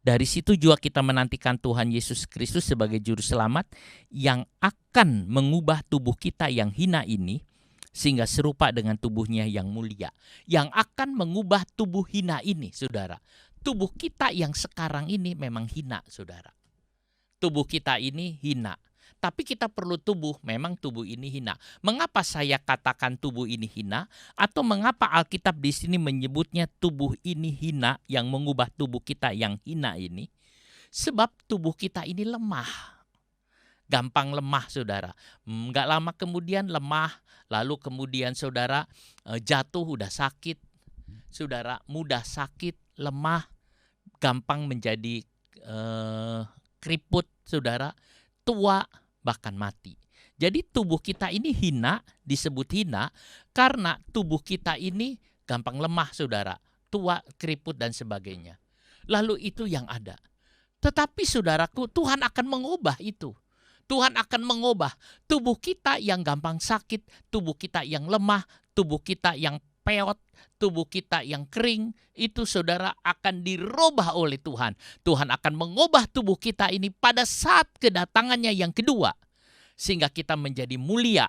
dari situ juga kita menantikan Tuhan Yesus Kristus sebagai juru selamat yang akan mengubah tubuh kita yang hina ini sehingga serupa dengan tubuhnya yang mulia. Yang akan mengubah tubuh hina ini, saudara. Tubuh kita yang sekarang ini memang hina, saudara. Tubuh kita ini hina. Tapi kita perlu tubuh, memang tubuh ini hina. Mengapa saya katakan tubuh ini hina? Atau mengapa Alkitab di sini menyebutnya tubuh ini hina, yang mengubah tubuh kita yang hina ini? Sebab tubuh kita ini lemah. Gampang lemah, saudara. Nggak lama kemudian lemah, lalu kemudian saudara jatuh, udah sakit. Saudara mudah sakit, lemah, gampang menjadi keriput, saudara. Tua, bahkan mati. Jadi tubuh kita ini hina, disebut hina karena tubuh kita ini gampang lemah, saudara, tua, keriput dan sebagainya. Lalu itu yang ada. Tetapi saudaraku, Tuhan akan mengubah itu. Tuhan akan mengubah tubuh kita yang gampang sakit, tubuh kita yang lemah, tubuh kita yang peot, tubuh kita yang kering, itu saudara akan dirubah oleh Tuhan. Tuhan akan mengubah tubuh kita ini pada saat kedatangannya yang kedua. Sehingga kita menjadi mulia,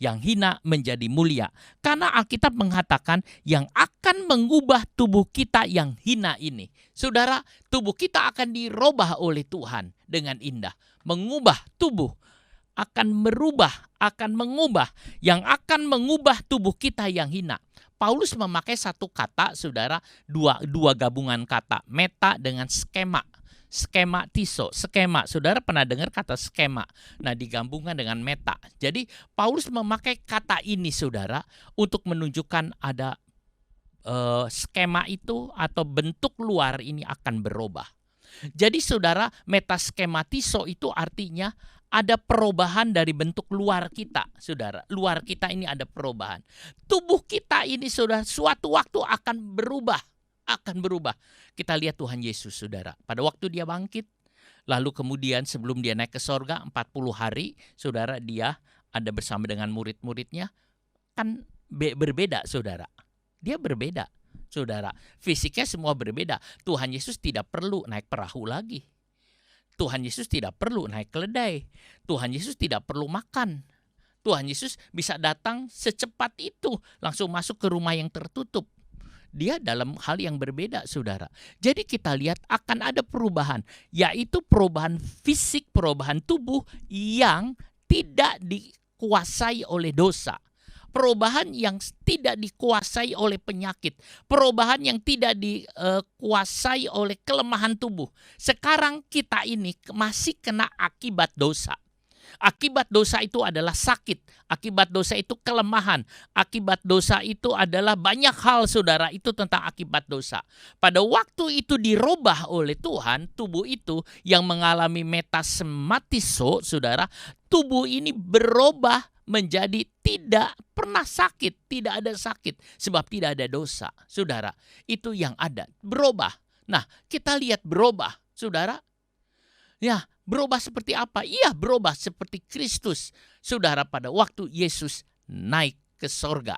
yang hina menjadi mulia. Karena Alkitab mengatakan yang akan mengubah tubuh kita yang hina ini. Saudara, tubuh kita akan dirubah oleh Tuhan dengan indah. Mengubah tubuh, akan merubah, akan mengubah. Yang akan mengubah tubuh kita yang hina. Paulus memakai satu kata, saudara, dua gabungan kata, meta dengan skema. Skema tiso, skema. Saudara pernah dengar kata skema? Nah, digabungkan dengan meta. Jadi Paulus memakai kata ini, saudara, untuk menunjukkan ada skema itu atau bentuk luar ini akan berubah. Jadi saudara, metaskematiso itu artinya ada perubahan dari bentuk luar kita, saudara. Luar kita ini ada perubahan. Tubuh kita ini, saudara, suatu waktu akan berubah. Akan berubah. Kita lihat Tuhan Yesus, saudara. Pada waktu dia bangkit, lalu kemudian sebelum dia naik ke sorga 40 hari, saudara, dia ada bersama dengan murid-muridnya. Kan berbeda, saudara. Dia berbeda, saudara. Fisiknya semua berbeda. Tuhan Yesus tidak perlu naik perahu lagi. Tuhan Yesus tidak perlu naik keledai. Tuhan Yesus tidak perlu makan. Tuhan Yesus bisa datang secepat itu, langsung masuk ke rumah yang tertutup. Dia dalam hal yang berbeda, saudara. Jadi kita lihat akan ada perubahan, yaitu perubahan fisik, perubahan tubuh yang tidak dikuasai oleh dosa. Perubahan yang tidak dikuasai oleh penyakit. Perubahan yang tidak dikuasai oleh kelemahan tubuh. Sekarang kita ini masih kena akibat dosa. Akibat dosa itu adalah sakit. Akibat dosa itu kelemahan. Akibat dosa itu adalah banyak hal, saudara. Itu tentang akibat dosa. Pada waktu itu dirubah oleh Tuhan, tubuh itu yang mengalami metasematiso, saudara, tubuh ini berubah menjadi tidak pernah sakit. Tidak ada sakit. Sebab tidak ada dosa, saudara. Itu yang ada. Berubah. Nah, kita lihat berubah, saudara. Ya, berubah seperti apa? Iya, berubah seperti Kristus. Saudara, pada waktu Yesus naik ke sorga.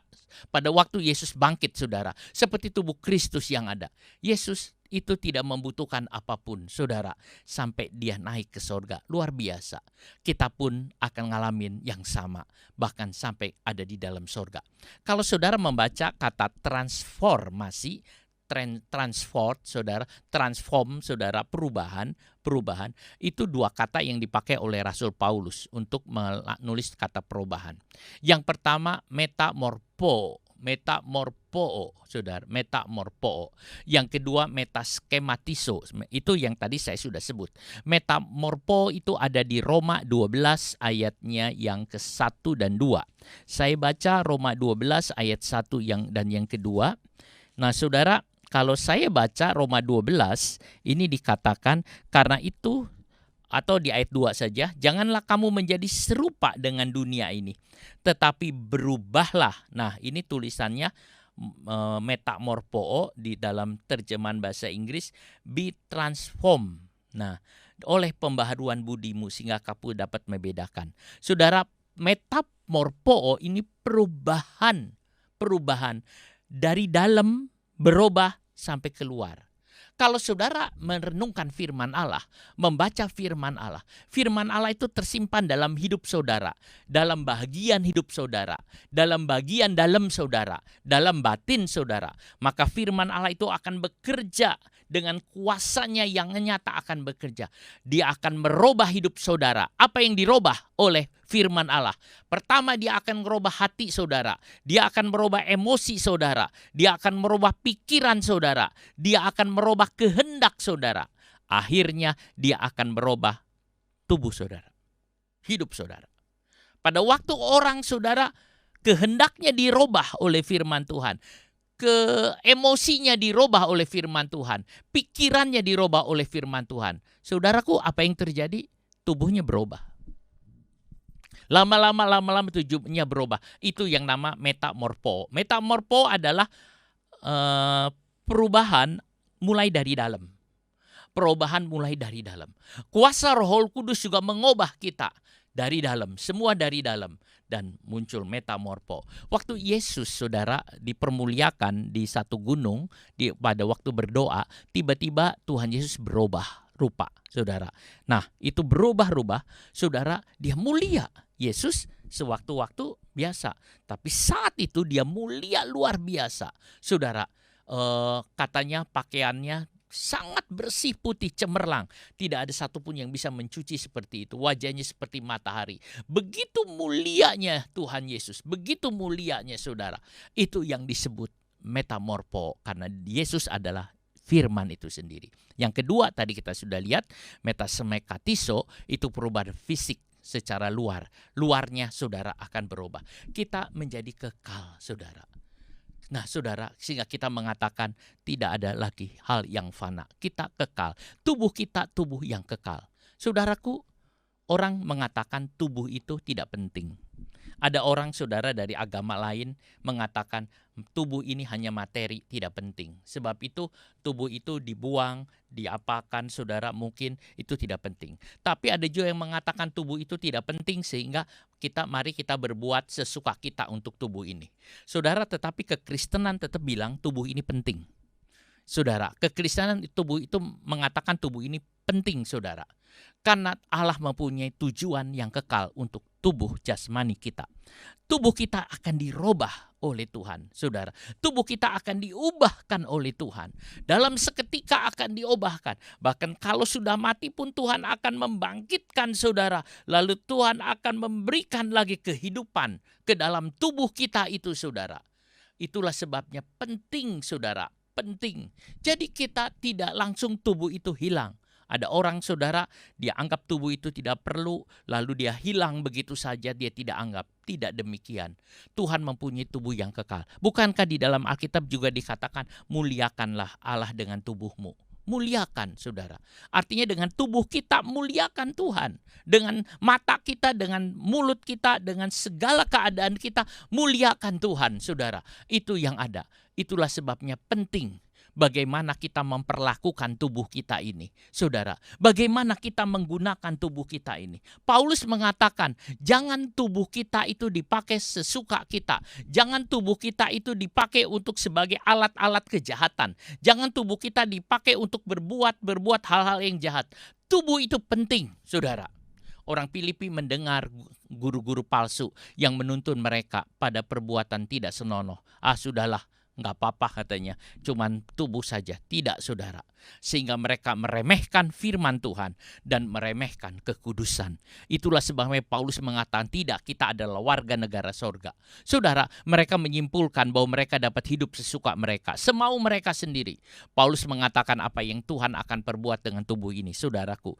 Pada waktu Yesus bangkit, saudara. Seperti tubuh Kristus yang ada. Yesus itu tidak membutuhkan apapun, saudara. Sampai dia naik ke sorga. Luar biasa. Kita pun akan ngalamin yang sama. Bahkan sampai ada di dalam sorga. Kalau saudara membaca kata transformasi, transform, saudara, perubahan, itu dua kata yang dipakai oleh Rasul Paulus untuk menulis kata perubahan. Yang pertama metamorpo, saudara, metamorpo. Yang kedua metaskematiso, itu yang tadi saya sudah sebut. Metamorpo itu ada di Roma 12 ayatnya yang ke-1 dan 2. Saya baca Roma 12 ayat 1 dan yang kedua. Nah, saudara, kalau saya baca Roma 12, ini dikatakan karena itu, atau di ayat 2 saja, janganlah kamu menjadi serupa dengan dunia ini, tetapi berubahlah. Nah, ini tulisannya metamorpo di dalam terjemahan bahasa Inggris, be transformed. Nah, oleh pembaharuan budimu sehingga kamu dapat membedakan. Saudara, metamorpo ini perubahan dari dalam berubah sampai keluar. Kalau saudara merenungkan firman Allah, membaca firman Allah itu tersimpan dalam hidup saudara, dalam bagian hidup saudara, dalam bagian dalam saudara, dalam batin saudara. Maka firman Allah itu akan bekerja dengan kuasanya yang nyata, akan bekerja. Dia akan merubah hidup saudara. Apa yang dirubah oleh firman Allah? Pertama, dia akan merubah hati saudara. Dia akan merubah emosi saudara. Dia akan merubah pikiran saudara. Dia akan merubah kehendak saudara. Akhirnya dia akan merubah tubuh saudara, hidup saudara. Pada waktu orang saudara kehendaknya dirubah oleh firman Tuhan, emosinya dirubah oleh firman Tuhan, pikirannya dirubah oleh firman Tuhan. Saudaraku, apa yang terjadi? Tubuhnya berubah. Lama-lama tubuhnya berubah. Itu yang nama metamorfo. Metamorfo adalah perubahan mulai dari dalam. Perubahan mulai dari dalam. Kuasa Roh Kudus juga mengubah kita dari dalam, semua dari dalam. Dan muncul metamorfo. Waktu Yesus, saudara, dipermuliakan di satu gunung, pada waktu berdoa, tiba-tiba Tuhan Yesus berubah rupa, saudara. Nah, itu berubah-ubah, saudara, dia mulia. Yesus sewaktu-waktu biasa, tapi saat itu dia mulia luar biasa, saudara. Katanya pakaiannya sangat bersih, putih, cemerlang. Tidak ada satupun yang bisa mencuci seperti itu. Wajahnya seperti matahari. Begitu mulianya Tuhan Yesus, begitu mulianya, saudara. Itu yang disebut metamorfo, karena Yesus adalah firman itu sendiri. Yang kedua, tadi kita sudah lihat, metasemekatiso, itu perubahan fisik secara luar. Luarnya, saudara, akan berubah. Kita menjadi kekal, saudara. Nah, saudara, sehingga kita mengatakan tidak ada lagi hal yang fana. Kita kekal. Tubuh kita tubuh yang kekal. Saudaraku, orang mengatakan tubuh itu tidak penting. Ada orang, saudara, dari agama lain mengatakan tubuh ini hanya materi, tidak penting. Sebab itu tubuh itu dibuang, diapakan, saudara, mungkin itu tidak penting. Tapi ada juga yang mengatakan tubuh itu tidak penting, sehingga mari kita berbuat sesuka kita untuk tubuh ini. Saudara, tetapi kekristenan tetap bilang tubuh ini penting. Saudara, kekristenan tubuh itu mengatakan tubuh ini penting, saudara. Karena Allah mempunyai tujuan yang kekal untuk tubuh jasmani kita. Tubuh kita akan dirubah oleh Tuhan, saudara. Tubuh kita akan diubahkan oleh Tuhan. Dalam seketika akan diubahkan. Bahkan kalau sudah mati pun Tuhan akan membangkitkan, saudara. Lalu Tuhan akan memberikan lagi kehidupan ke dalam tubuh kita itu, saudara. Itulah sebabnya penting, saudara. Penting. Jadi kita tidak langsung tubuh itu hilang. Ada orang, saudara, dia anggap tubuh itu tidak perlu, lalu dia hilang begitu saja, dia tidak anggap. Tidak demikian. Tuhan mempunyai tubuh yang kekal. Bukankah di dalam Alkitab juga dikatakan, muliakanlah Allah dengan tubuhmu. Muliakan, saudara. Artinya dengan tubuh kita muliakan Tuhan. Dengan mata kita, dengan mulut kita, dengan segala keadaan kita, muliakan Tuhan, saudara. Itu yang ada. Itulah sebabnya penting bagaimana kita memperlakukan tubuh kita ini, saudara. Bagaimana kita menggunakan tubuh kita ini. Paulus mengatakan, jangan tubuh kita itu dipakai sesuka kita. Jangan tubuh kita itu dipakai untuk sebagai alat-alat kejahatan. Jangan tubuh kita dipakai untuk berbuat hal-hal yang jahat. Tubuh itu penting, saudara. Orang Filipi mendengar guru-guru palsu yang menuntun mereka pada perbuatan tidak senonoh. Sudahlah. Nggak apa-apa katanya, cuman tubuh saja. Tidak, saudara. Sehingga mereka meremehkan firman Tuhan dan meremehkan kekudusan. Itulah sebabnya Paulus mengatakan tidak, kita adalah warga negara sorga. Saudara, mereka menyimpulkan bahwa mereka dapat hidup sesuka mereka, semau mereka sendiri. Paulus mengatakan apa yang Tuhan akan perbuat dengan tubuh ini, saudaraku,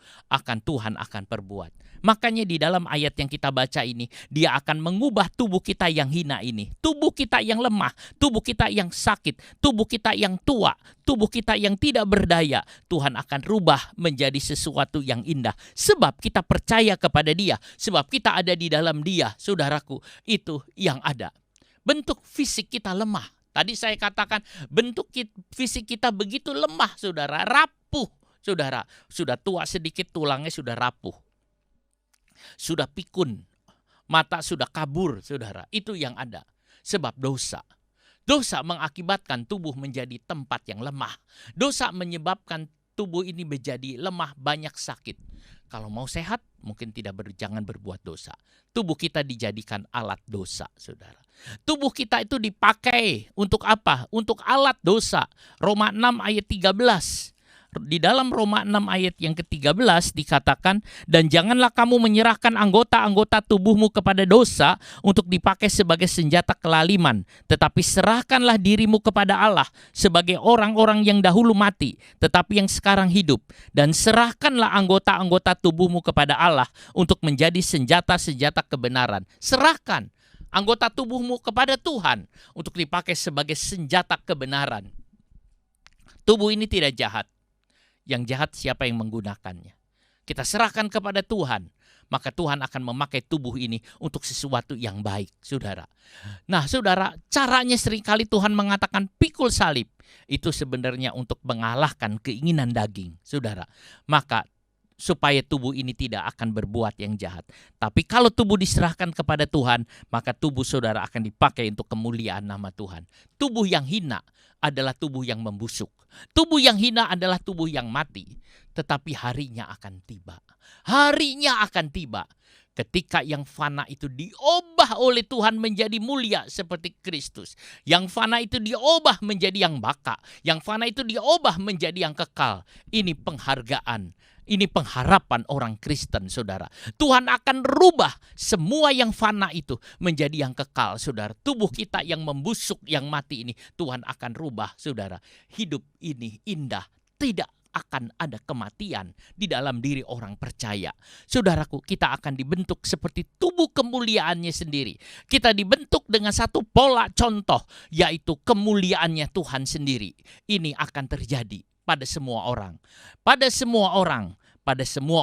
Tuhan akan perbuat. Makanya di dalam ayat yang kita baca ini, dia akan mengubah tubuh kita yang hina ini, tubuh kita yang lemah, tubuh kita yang sakit, tubuh kita yang tua, tubuh kita yang tidak berdaya. Tuhan akan rubah menjadi sesuatu yang indah. Sebab kita percaya kepada Dia, sebab kita ada di dalam Dia, saudaraku. Itu yang ada. Bentuk fisik kita lemah. Tadi saya katakan bentuk fisik kita begitu lemah, saudara, rapuh. Saudara, sudah tua sedikit tulangnya sudah rapuh. Sudah pikun, mata sudah kabur, saudara. Itu yang ada. Sebab dosa. Dosa mengakibatkan tubuh menjadi tempat yang lemah. Dosa menyebabkan tubuh ini menjadi lemah, banyak sakit. Kalau mau sehat, mungkin jangan berbuat dosa. Tubuh kita dijadikan alat dosa, saudara. Tubuh kita itu dipakai untuk apa? Untuk alat dosa. Roma 6 ayat 13. Di dalam Roma 6 ayat yang ke-13 dikatakan, dan janganlah kamu menyerahkan anggota-anggota tubuhmu kepada dosa untuk dipakai sebagai senjata kelaliman, tetapi serahkanlah dirimu kepada Allah sebagai orang-orang yang dahulu mati, tetapi yang sekarang hidup, dan serahkanlah anggota-anggota tubuhmu kepada Allah untuk menjadi senjata-senjata kebenaran. Serahkan anggota tubuhmu kepada Tuhan untuk dipakai sebagai senjata kebenaran. Tubuh ini tidak jahat. Yang jahat siapa yang menggunakannya. Kita serahkan kepada Tuhan. maka Tuhan akan memakai tubuh ini untuk sesuatu yang baik, saudara. Nah, saudara, caranya seringkali Tuhan mengatakan pikul salib. Itu sebenarnya untuk mengalahkan keinginan daging, saudara. Maka supaya tubuh ini tidak akan berbuat yang jahat. Tapi kalau tubuh diserahkan kepada Tuhan, maka tubuh saudara akan dipakai untuk kemuliaan nama Tuhan. Tubuh yang hina adalah tubuh yang membusuk. Tubuh yang hina adalah tubuh yang mati. Tetapi harinya akan tiba. Harinya akan tiba ketika yang fana itu diubah oleh Tuhan menjadi mulia seperti Kristus. Yang fana itu diubah menjadi yang baka. Yang fana itu diubah menjadi yang kekal. Ini penghargaan. Ini pengharapan orang Kristen, saudara. Tuhan akan rubah semua yang fana itu menjadi yang kekal, saudara. Tubuh kita yang membusuk, yang mati ini, Tuhan akan rubah, saudara. Hidup ini indah, tidak akan ada kematian di dalam diri orang percaya. Saudaraku, kita akan dibentuk seperti tubuh kemuliaannya sendiri. Kita dibentuk dengan satu pola contoh, yaitu kemuliaannya Tuhan sendiri. Ini akan terjadi pada semua orang. Pada semua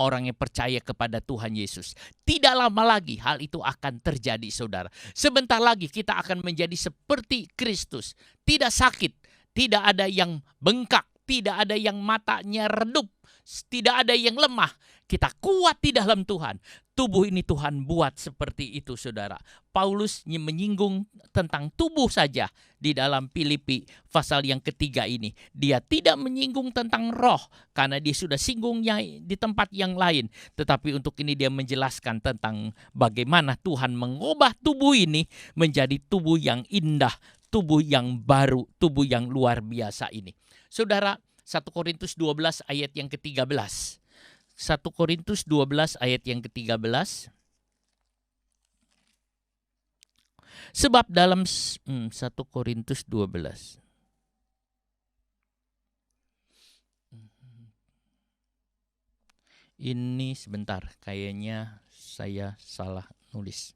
orang yang percaya kepada Tuhan Yesus. Tidak lama lagi hal itu akan terjadi, saudara. Sebentar lagi kita akan menjadi seperti Kristus. Tidak sakit, tidak ada yang bengkak, tidak ada yang matanya redup, tidak ada yang lemah. Kita kuat di dalam Tuhan. Tubuh ini Tuhan buat seperti itu, saudara. Paulus menyinggung tentang tubuh saja di dalam Filipi pasal yang ketiga ini. Dia tidak menyinggung tentang roh karena dia sudah singgungnya di tempat yang lain. Tetapi untuk ini dia menjelaskan tentang bagaimana Tuhan mengubah tubuh ini menjadi tubuh yang indah, tubuh yang baru, tubuh yang luar biasa ini. Saudara, 1 Korintus 12 ayat yang ke-13. 1 Korintus 12 ayat yang ke-13. Sebab dalam 1 Korintus 12. Ini sebentar, kayaknya saya salah nulis.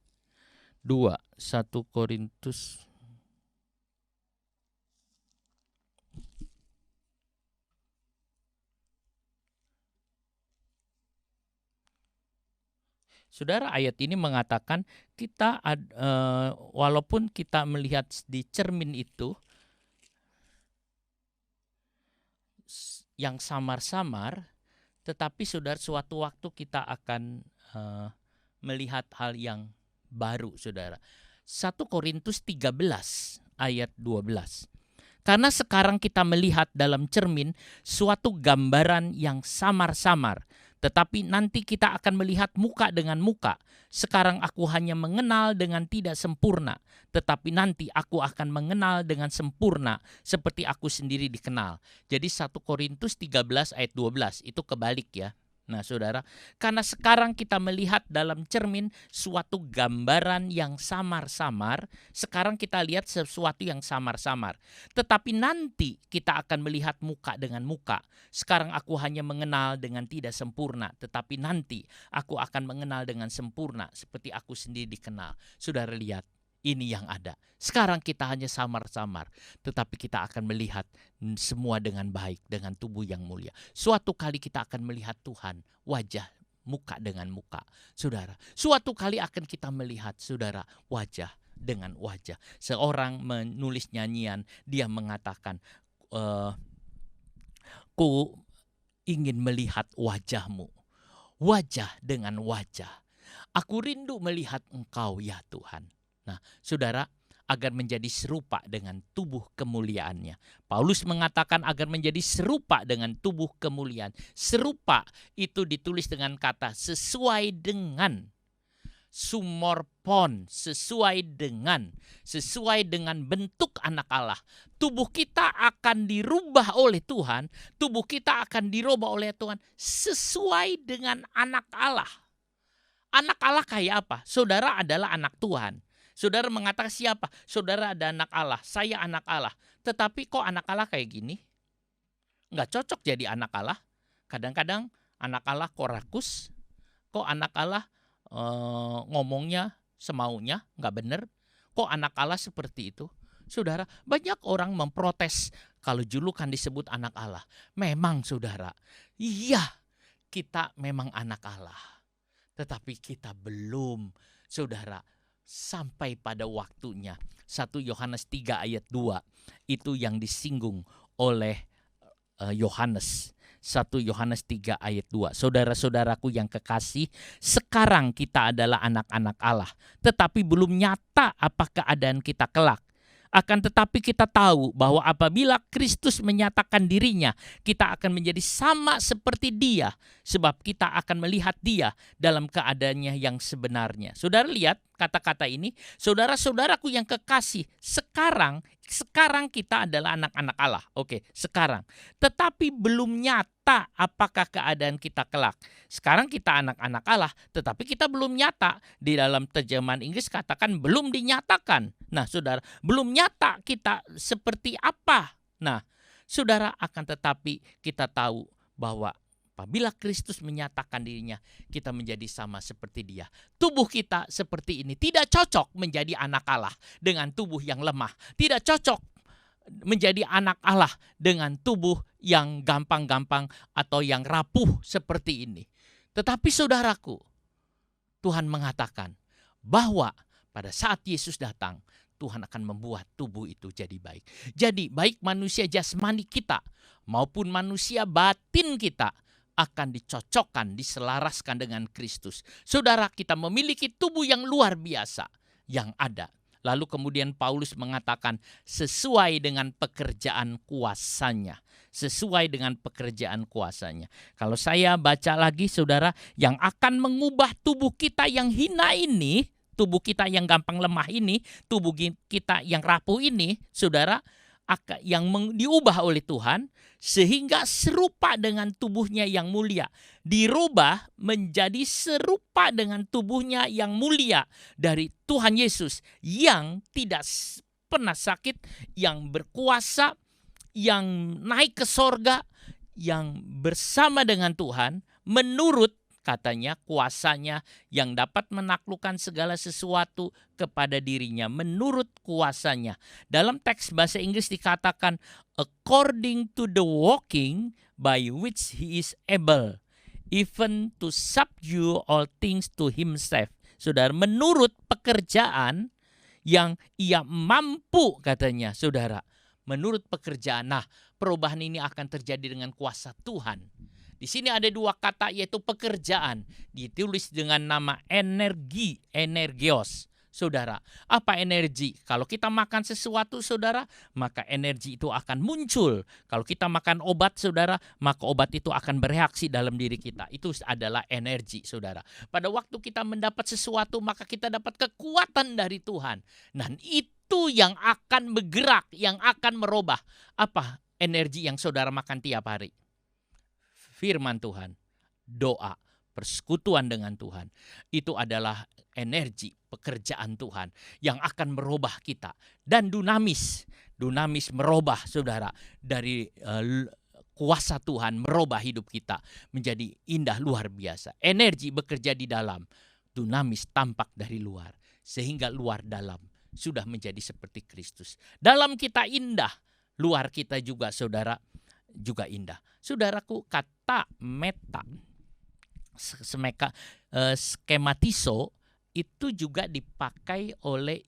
1 Korintus. Saudara, ayat ini mengatakan kita walaupun kita melihat di cermin itu yang samar-samar, tetapi saudara suatu waktu kita akan melihat hal yang baru, saudara. 1 Korintus 13 ayat 12. Karena sekarang kita melihat dalam cermin suatu gambaran yang samar-samar, tetapi nanti kita akan melihat muka dengan muka. Sekarang aku hanya mengenal dengan tidak sempurna, tetapi nanti aku akan mengenal dengan sempurna seperti aku sendiri dikenal. Jadi 1 Korintus 13 ayat 12 itu kebalik ya. Nah, saudara, karena sekarang kita melihat dalam cermin suatu gambaran yang samar-samar, sekarang kita lihat sesuatu yang samar-samar. Tetapi nanti kita akan melihat muka dengan muka. Sekarang aku hanya mengenal dengan tidak sempurna, tetapi nanti aku akan mengenal dengan sempurna seperti aku sendiri dikenal. Saudara lihat, ini yang ada. Sekarang kita hanya samar-samar, tetapi kita akan melihat semua dengan baik, dengan tubuh yang mulia. Suatu kali kita akan melihat Tuhan, wajah, muka dengan muka. Saudara, suatu kali akan kita melihat, saudara, wajah dengan wajah. Seorang menulis nyanyian, dia mengatakan, ku ingin melihat wajahmu, wajah dengan wajah. Aku rindu melihat engkau ya Tuhan. Nah, saudara, agar menjadi serupa dengan tubuh kemuliaannya. Paulus mengatakan agar menjadi serupa dengan tubuh kemuliaan. Serupa itu ditulis dengan kata sesuai dengan, sumorpon, sesuai dengan bentuk anak Allah. Tubuh kita akan dirubah oleh Tuhan, tubuh kita akan dirubah oleh Tuhan sesuai dengan anak Allah. Anak Allah kayak apa? Saudara adalah anak Tuhan. Saudara mengatakan siapa? Saudara ada anak Allah, saya anak Allah. Tetapi kok anak Allah kayak gini? Nggak cocok jadi anak Allah. Kadang-kadang anak Allah kok rakus. Kok anak Allah ngomongnya semaunya, nggak benar. Kok anak Allah seperti itu? Saudara, banyak orang memprotes kalau julukan disebut anak Allah. Memang saudara, iya kita memang anak Allah. Tetapi kita belum, saudara, sampai pada waktunya. 1 Yohanes 3 ayat 2 itu yang disinggung oleh Yohanes. 1 Yohanes 3 ayat 2. Saudara-saudaraku yang kekasih, sekarang kita adalah anak-anak Allah, tetapi belum nyata apa keadaan kita kelak. Akan tetapi kita tahu bahwa apabila Kristus menyatakan dirinya, kita akan menjadi sama seperti Dia, sebab kita akan melihat Dia dalam keadaannya yang sebenarnya. Saudara lihat kata-kata ini, saudara-saudaraku yang kekasih, sekarang kita adalah anak-anak Allah. Oke, sekarang. Tetapi belum nyata apakah keadaan kita kelak. Sekarang kita anak-anak Allah, tetapi kita belum nyata. Di dalam terjemahan Inggris katakan belum dinyatakan. Nah, saudara, belum nyata kita seperti apa. Nah, saudara, akan tetapi kita tahu bahwa apabila Kristus menyatakan dirinya, kita menjadi sama seperti Dia. Tubuh kita seperti ini tidak cocok menjadi anak Allah dengan tubuh yang lemah. Tidak cocok menjadi anak Allah dengan tubuh yang gampang-gampang atau yang rapuh seperti ini. Tetapi saudaraku, Tuhan mengatakan bahwa pada saat Yesus datang, Tuhan akan membuat tubuh itu jadi baik. Jadi baik manusia jasmani kita maupun manusia batin kita akan dicocokkan, diselaraskan dengan Kristus. Saudara, kita memiliki tubuh yang luar biasa yang ada. Lalu kemudian Paulus mengatakan sesuai dengan pekerjaan kuasanya. Sesuai dengan pekerjaan kuasanya. Kalau saya baca lagi, saudara, yang akan mengubah tubuh kita yang hina ini, tubuh kita yang gampang lemah ini, tubuh kita yang rapuh ini, saudara, yang diubah oleh Tuhan sehingga serupa dengan tubuhnya yang mulia. Dirubah menjadi serupa dengan tubuhnya yang mulia dari Tuhan Yesus yang tidak pernah sakit, yang berkuasa, yang naik ke sorga, yang bersama dengan Tuhan menurut katanya kuasanya yang dapat menaklukkan segala sesuatu kepada dirinya menurut kuasanya. Dalam teks bahasa Inggris dikatakan according to the working by which he is able even to subdue all things to himself. Saudara, menurut pekerjaan yang ia mampu katanya, saudara. Menurut pekerjaan. Nah, perubahan ini akan terjadi dengan kuasa Tuhan. Di sini ada dua kata yaitu pekerjaan. Ditulis dengan nama energi, energios. Saudara, apa energi? Kalau kita makan sesuatu, saudara, maka energi itu akan muncul. Kalau kita makan obat, saudara, maka obat itu akan bereaksi dalam diri kita. Itu adalah energi, saudara. Pada waktu kita mendapat sesuatu, maka kita dapat kekuatan dari Tuhan. Dan itu yang akan bergerak, yang akan merubah. Apa energi yang saudara makan tiap hari? Firman Tuhan, doa, persekutuan dengan Tuhan. Itu adalah energi pekerjaan Tuhan yang akan merubah kita. Dan dunamis merubah, saudara, dari kuasa Tuhan merubah hidup kita menjadi indah luar biasa. Energi bekerja di dalam, dunamis tampak dari luar. Sehingga luar dalam sudah menjadi seperti Kristus. Dalam kita indah, luar kita juga, saudara, juga indah. Saudaraku, kata meta, skematiso, itu juga dipakai oleh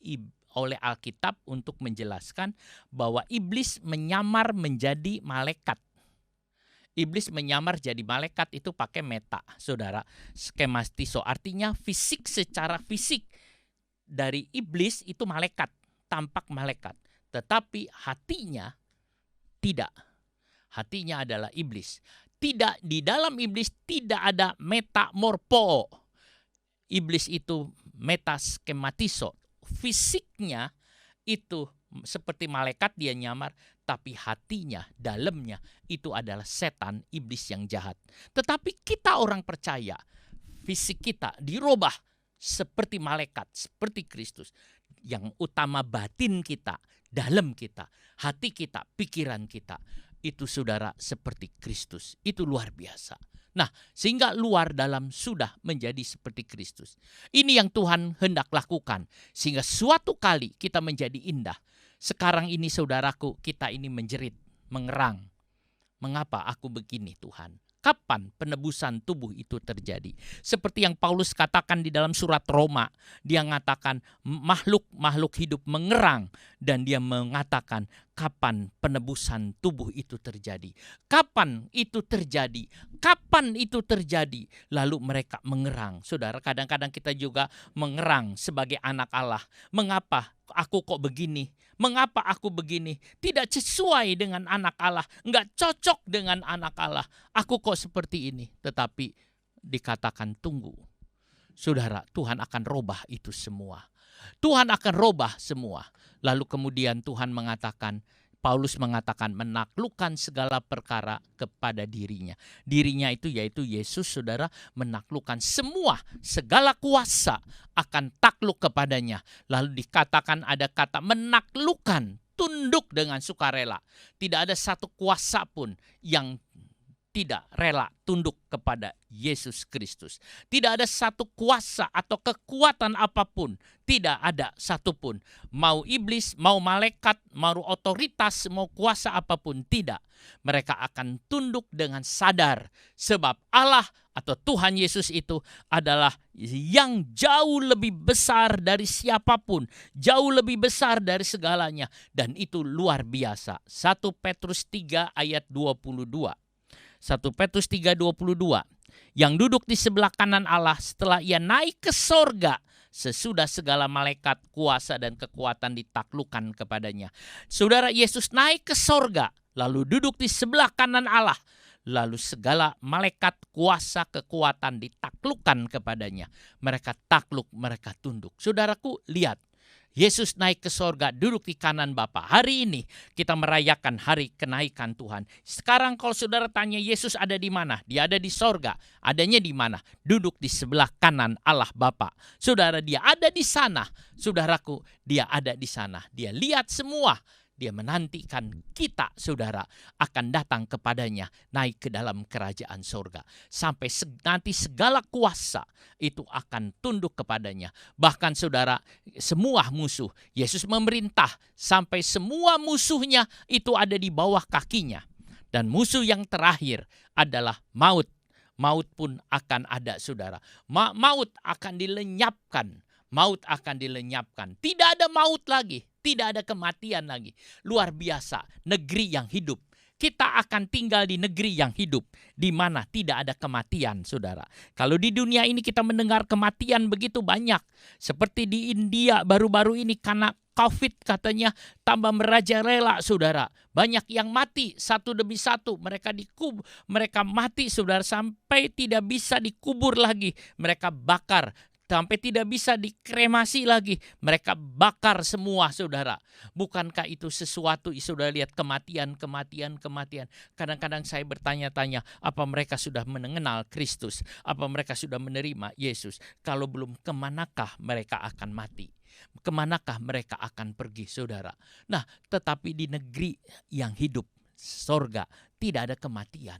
Alkitab untuk menjelaskan bahwa iblis menyamar menjadi malaikat. Iblis menyamar jadi malaikat itu pakai meta, saudara. Skematiso artinya fisik, secara fisik dari iblis itu malaikat, tampak malaikat. Tetapi hatinya tidak. Hatinya adalah iblis. Tidak, di dalam iblis tidak ada metamorpo. Iblis itu metaskematiso. Fisiknya itu seperti malaikat dia nyamar, tapi hatinya, dalamnya itu adalah setan, iblis yang jahat. Tetapi kita orang percaya, fisik kita dirubah seperti malaikat, seperti Kristus. Yang utama batin kita, dalam kita, hati kita, pikiran kita. Itu saudara seperti Kristus. Itu luar biasa. Nah, sehingga luar dalam sudah menjadi seperti Kristus. Ini yang Tuhan hendak lakukan. Sehingga suatu kali kita menjadi indah. Sekarang ini saudaraku, kita ini menjerit, mengerang. Mengapa aku begini Tuhan? kapan penebusan tubuh itu terjadi. Seperti yang Paulus katakan di dalam surat Roma, dia mengatakan makhluk hidup mengerang, dan dia mengatakan kapan penebusan tubuh itu terjadi. Kapan itu terjadi? Kapan itu terjadi? Lalu mereka mengerang. Saudara, kadang-kadang kita juga mengerang sebagai anak Allah. Mengapa aku kok begini? Mengapa aku begini? Tidak sesuai dengan anak Allah. Enggak cocok dengan anak Allah. Aku kok seperti ini. Tetapi dikatakan tunggu. Saudara, Tuhan akan robah itu semua. Tuhan akan robah semua. Lalu kemudian Tuhan mengatakan, Paulus mengatakan menaklukkan segala perkara kepada dirinya. Dirinya itu yaitu Yesus, saudara, menaklukkan semua, segala kuasa akan takluk kepadanya. Lalu dikatakan ada kata menaklukkan, tunduk dengan sukarela. Tidak ada satu kuasa pun yang tidak rela tunduk kepada Yesus Kristus. Tidak ada satu kuasa atau kekuatan apapun. Tidak ada satupun. Mau iblis, mau malaikat, mau otoritas, mau kuasa apapun. Tidak. Mereka akan tunduk dengan sadar. Sebab Allah atau Tuhan Yesus itu adalah yang jauh lebih besar dari siapapun. Jauh lebih besar dari segalanya. Dan itu luar biasa. 1 Petrus 3 ayat 22. 1 Petrus 3:22, yang duduk di sebelah kanan Allah setelah ia naik ke sorga sesudah segala malaikat, kuasa dan kekuatan ditaklukkan kepadanya. Saudara, Yesus naik ke sorga lalu duduk di sebelah kanan Allah, lalu segala malaikat, kuasa, kekuatan ditaklukkan kepadanya. Mereka takluk, mereka tunduk. Saudaraku, lihat, Yesus naik ke sorga, duduk di kanan Bapa. Hari ini kita merayakan hari kenaikan Tuhan. Sekarang kalau saudara tanya Yesus ada di mana? Dia ada di sorga. Adanya di mana? Duduk di sebelah kanan Allah Bapa. Saudara, dia ada di sana. Saudaraku, dia ada di sana. Dia lihat semua. Dia menantikan kita, saudara, akan datang kepadanya, naik ke dalam kerajaan sorga. Sampai nanti segala kuasa itu akan tunduk kepadanya. Bahkan saudara, semua musuh, Yesus memerintah sampai semua musuhnya itu ada di bawah kakinya. Dan musuh yang terakhir adalah maut. Maut pun akan ada, saudara. Maut akan dilenyapkan. Maut akan dilenyapkan. Tidak ada maut lagi. Tidak ada kematian lagi. Luar biasa. Negeri yang hidup. Kita akan tinggal di negeri yang hidup. Di mana tidak ada kematian, saudara. Kalau di dunia ini kita mendengar kematian begitu banyak. Seperti di India baru-baru ini karena COVID katanya tambah merajalela, saudara. Banyak yang mati satu demi satu. Mereka mati, saudara, sampai tidak bisa dikubur lagi. Mereka bakar. Sampai tidak bisa dikremasi lagi. Mereka bakar semua, saudara. Bukankah itu sesuatu, saudara lihat, kematian. Kadang-kadang saya bertanya-tanya, apa mereka sudah mengenal Kristus? Apa mereka sudah menerima Yesus? Kalau belum, kemanakah mereka akan mati? Kemanakah mereka akan pergi, saudara? Nah, tetapi di negeri yang hidup, sorga, tidak ada kematian.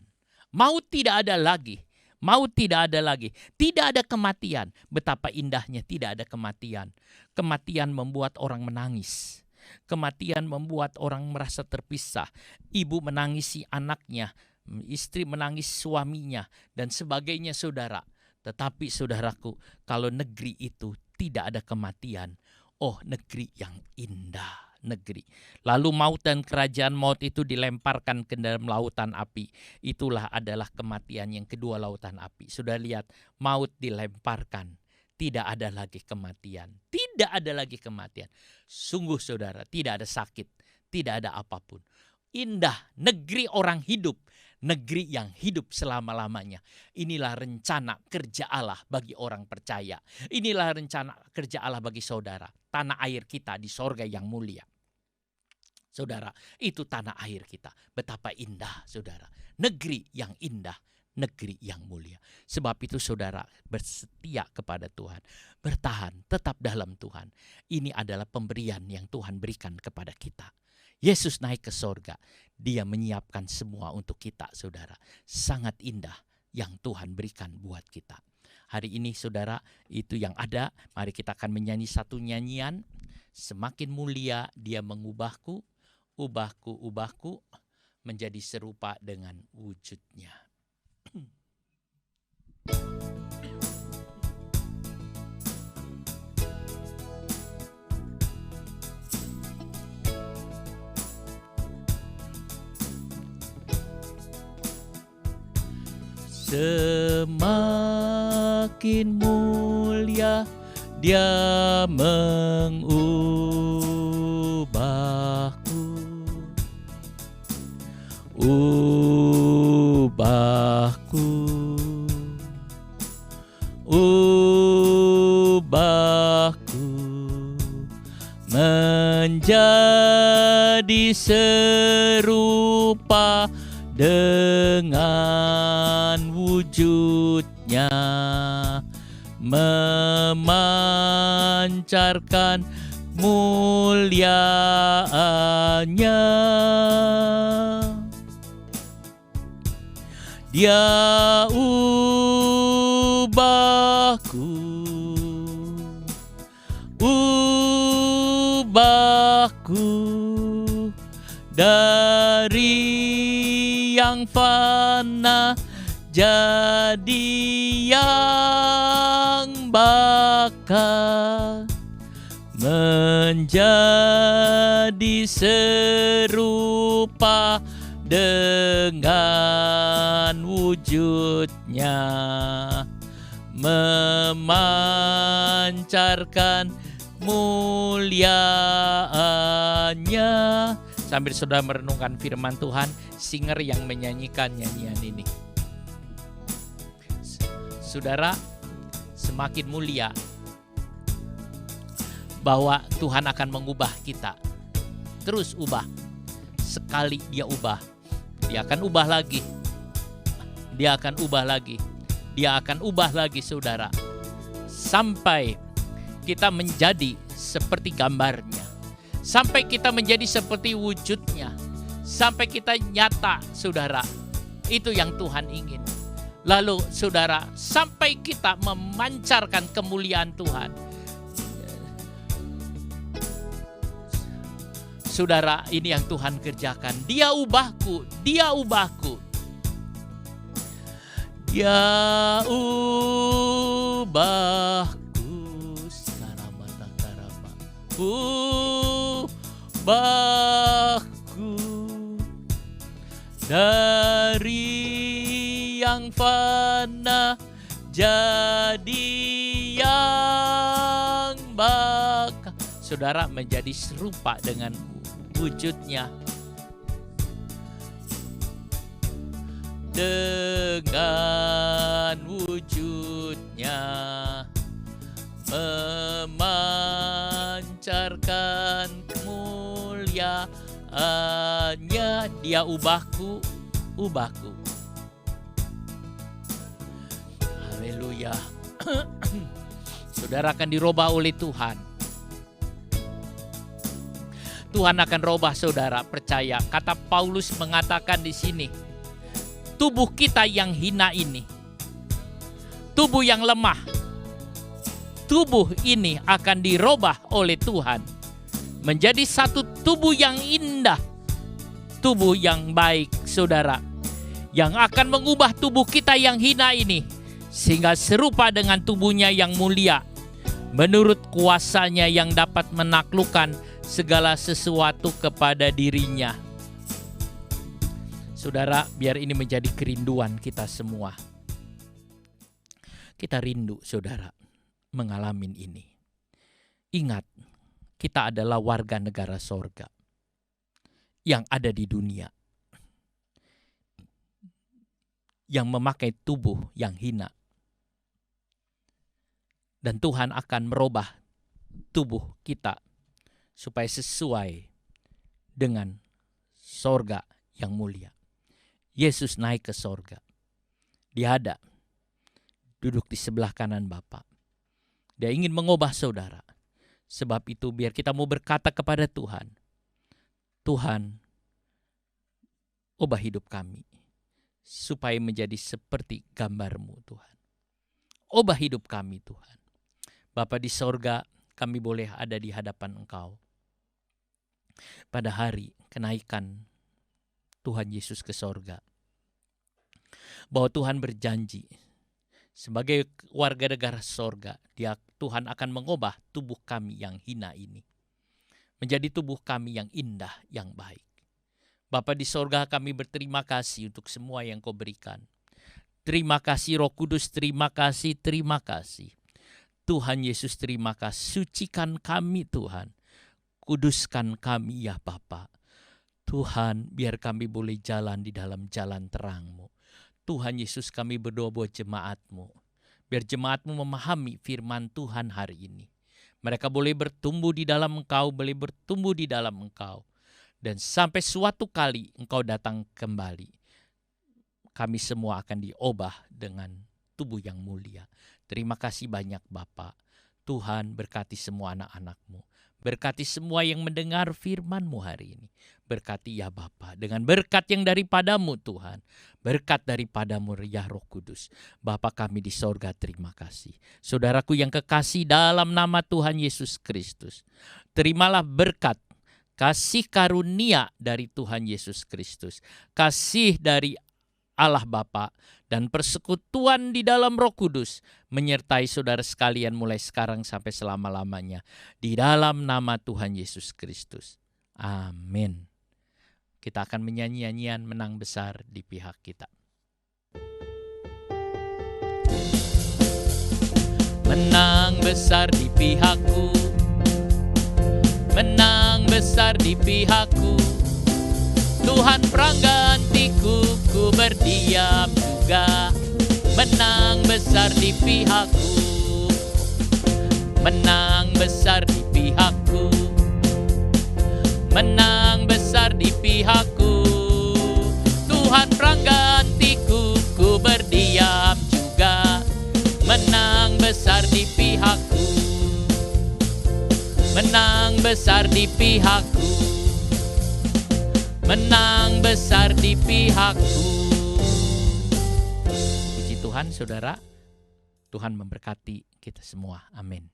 Maut tidak ada lagi. Maut tidak ada lagi. Tidak ada kematian. Betapa indahnya tidak ada kematian. Kematian membuat orang menangis. Kematian membuat orang merasa terpisah. Ibu menangisi anaknya. Istri menangis suaminya. Dan sebagainya, saudara. Tetapi saudaraku, kalau negeri itu tidak ada kematian. Oh, negeri yang indah. Negeri. Lalu maut dan kerajaan maut itu dilemparkan ke dalam lautan api. Itulah adalah kematian yang kedua, lautan api. Sudah lihat, maut dilemparkan. Tidak ada lagi kematian. Tidak ada lagi kematian. Sungguh, saudara, tidak ada sakit. Tidak ada apapun. Indah, negeri orang hidup. Negeri yang hidup selama-lamanya. Inilah rencana kerja Allah bagi orang percaya. Inilah rencana kerja Allah bagi saudara. Tanah air kita di sorga yang mulia. Saudara, itu tanah air kita. Betapa indah, saudara. Negeri yang indah, negeri yang mulia. Sebab itu saudara, bersetia kepada Tuhan. Bertahan, tetap dalam Tuhan. Ini adalah pemberian yang Tuhan berikan kepada kita. Yesus naik ke sorga. Dia menyiapkan semua untuk kita, saudara. Sangat indah yang Tuhan berikan buat kita. Hari ini, saudara, itu yang ada. Mari kita akan menyanyi satu nyanyian. Semakin mulia dia mengubahku, ubahku menjadi serupa dengan wujudnya. semakin mulia Dia mengubahku. Ubahku menjadi serupa dengan wujudnya, memancarkan muliaannya. Dia ubahku dari yang fana jadi yang bakal, menjadi serupa dengan wujudnya, memancarkan muliaannya. Sambil saudara merenungkan firman Tuhan, singer yang menyanyikan nyanyian ini. Saudara, semakin mulia bahwa Tuhan akan mengubah kita. Terus ubah. Sekali Dia ubah, Dia akan ubah lagi. Dia akan ubah lagi. Dia akan ubah lagi, saudara. Sampai kita menjadi seperti gambarnya. Sampai kita menjadi seperti wujudnya. Sampai kita nyata, saudara. Itu yang Tuhan ingin. Lalu, saudara, sampai kita memancarkan kemuliaan Tuhan. Saudara, ini yang Tuhan kerjakan. Dia ubahku, Dia ubahku. Dia ubahku. Ubahku dari yang fana jadi yang bakal. Saudara, menjadi serupa dengan wujudnya, dengan wujudnya, memancarkan kemuliaannya. Dia ubahku. Haleluya. Saudara akan dirubah oleh Tuhan. Tuhan akan robah, saudara, percaya. Kata Paulus mengatakan di sini, tubuh kita yang hina ini, tubuh yang lemah, tubuh ini akan dirubah oleh Tuhan menjadi satu tubuh yang indah, tubuh yang baik, saudara, yang akan mengubah tubuh kita yang hina ini sehingga serupa dengan tubuhnya yang mulia, menurut kuasanya yang dapat menaklukkan segala sesuatu kepada dirinya. Saudara, biar ini menjadi kerinduan kita semua. Kita rindu, saudara, mengalami ini. Ingat, kita adalah warga negara sorga yang ada di dunia, yang memakai tubuh yang hina. Dan Tuhan akan merubah tubuh kita supaya sesuai dengan sorga yang mulia. Yesus naik ke sorga. Dia ada, duduk di sebelah kanan Bapa. Dia ingin mengubah saudara. Sebab itu biar kita mau berkata kepada Tuhan, Tuhan, ubah hidup kami supaya menjadi seperti gambar-Mu, Tuhan. Ubah hidup kami, Tuhan. Bapa di sorga, kami boleh ada di hadapan Engkau pada hari kenaikan Tuhan Yesus ke sorga. Bahwa Tuhan berjanji sebagai warga negara sorga, Tuhan akan mengubah tubuh kami yang hina ini menjadi tubuh kami yang indah, yang baik. Bapa di sorga, kami berterima kasih untuk semua yang Kau berikan. Terima kasih Roh Kudus, terima kasih, terima kasih. Tuhan Yesus, terima kasih. Sucikan kami Tuhan. Kuduskan kami ya Bapa. Tuhan, biar kami boleh jalan di dalam jalan terang-Mu. Tuhan Yesus, kami berdoa buat jemaat-Mu. Biar jemaat-Mu memahami firman Tuhan hari ini. Mereka boleh bertumbuh di dalam Engkau, boleh bertumbuh di dalam Engkau. Dan sampai suatu kali Engkau datang kembali, kami semua akan diubah dengan tubuh yang mulia. Terima kasih banyak Bapa. Tuhan berkati semua anak-anak-Mu. Berkati semua yang mendengar firman-Mu hari ini. Berkati ya Bapa, dengan berkat yang daripada-Mu Tuhan. Berkat daripada-Mu ya Roh Kudus. Bapa kami di sorga, terima kasih. Saudaraku yang kekasih, dalam nama Tuhan Yesus Kristus, terimalah berkat, kasih karunia dari Tuhan Yesus Kristus. Kasih dari Allah Bapa dan persekutuan di dalam Roh Kudus menyertai saudara sekalian mulai sekarang sampai selama-lamanya. Di dalam nama Tuhan Yesus Kristus. Amin. Kita akan menyanyi nyanyian menang besar di pihak kita. Menang besar di pihakku, menang besar di pihakku. Tuhan peranggantiku, ku berdiam juga. Menang besar di pihakku, menang besar di pihakku, menang besar di pihakku. Tuhan peranggantiku, ku berdiam juga. Menang besar di pihakku, menang besar di pihakku, menang besar di pihakku. Puji Tuhan saudara, Tuhan memberkati kita semua. Amin.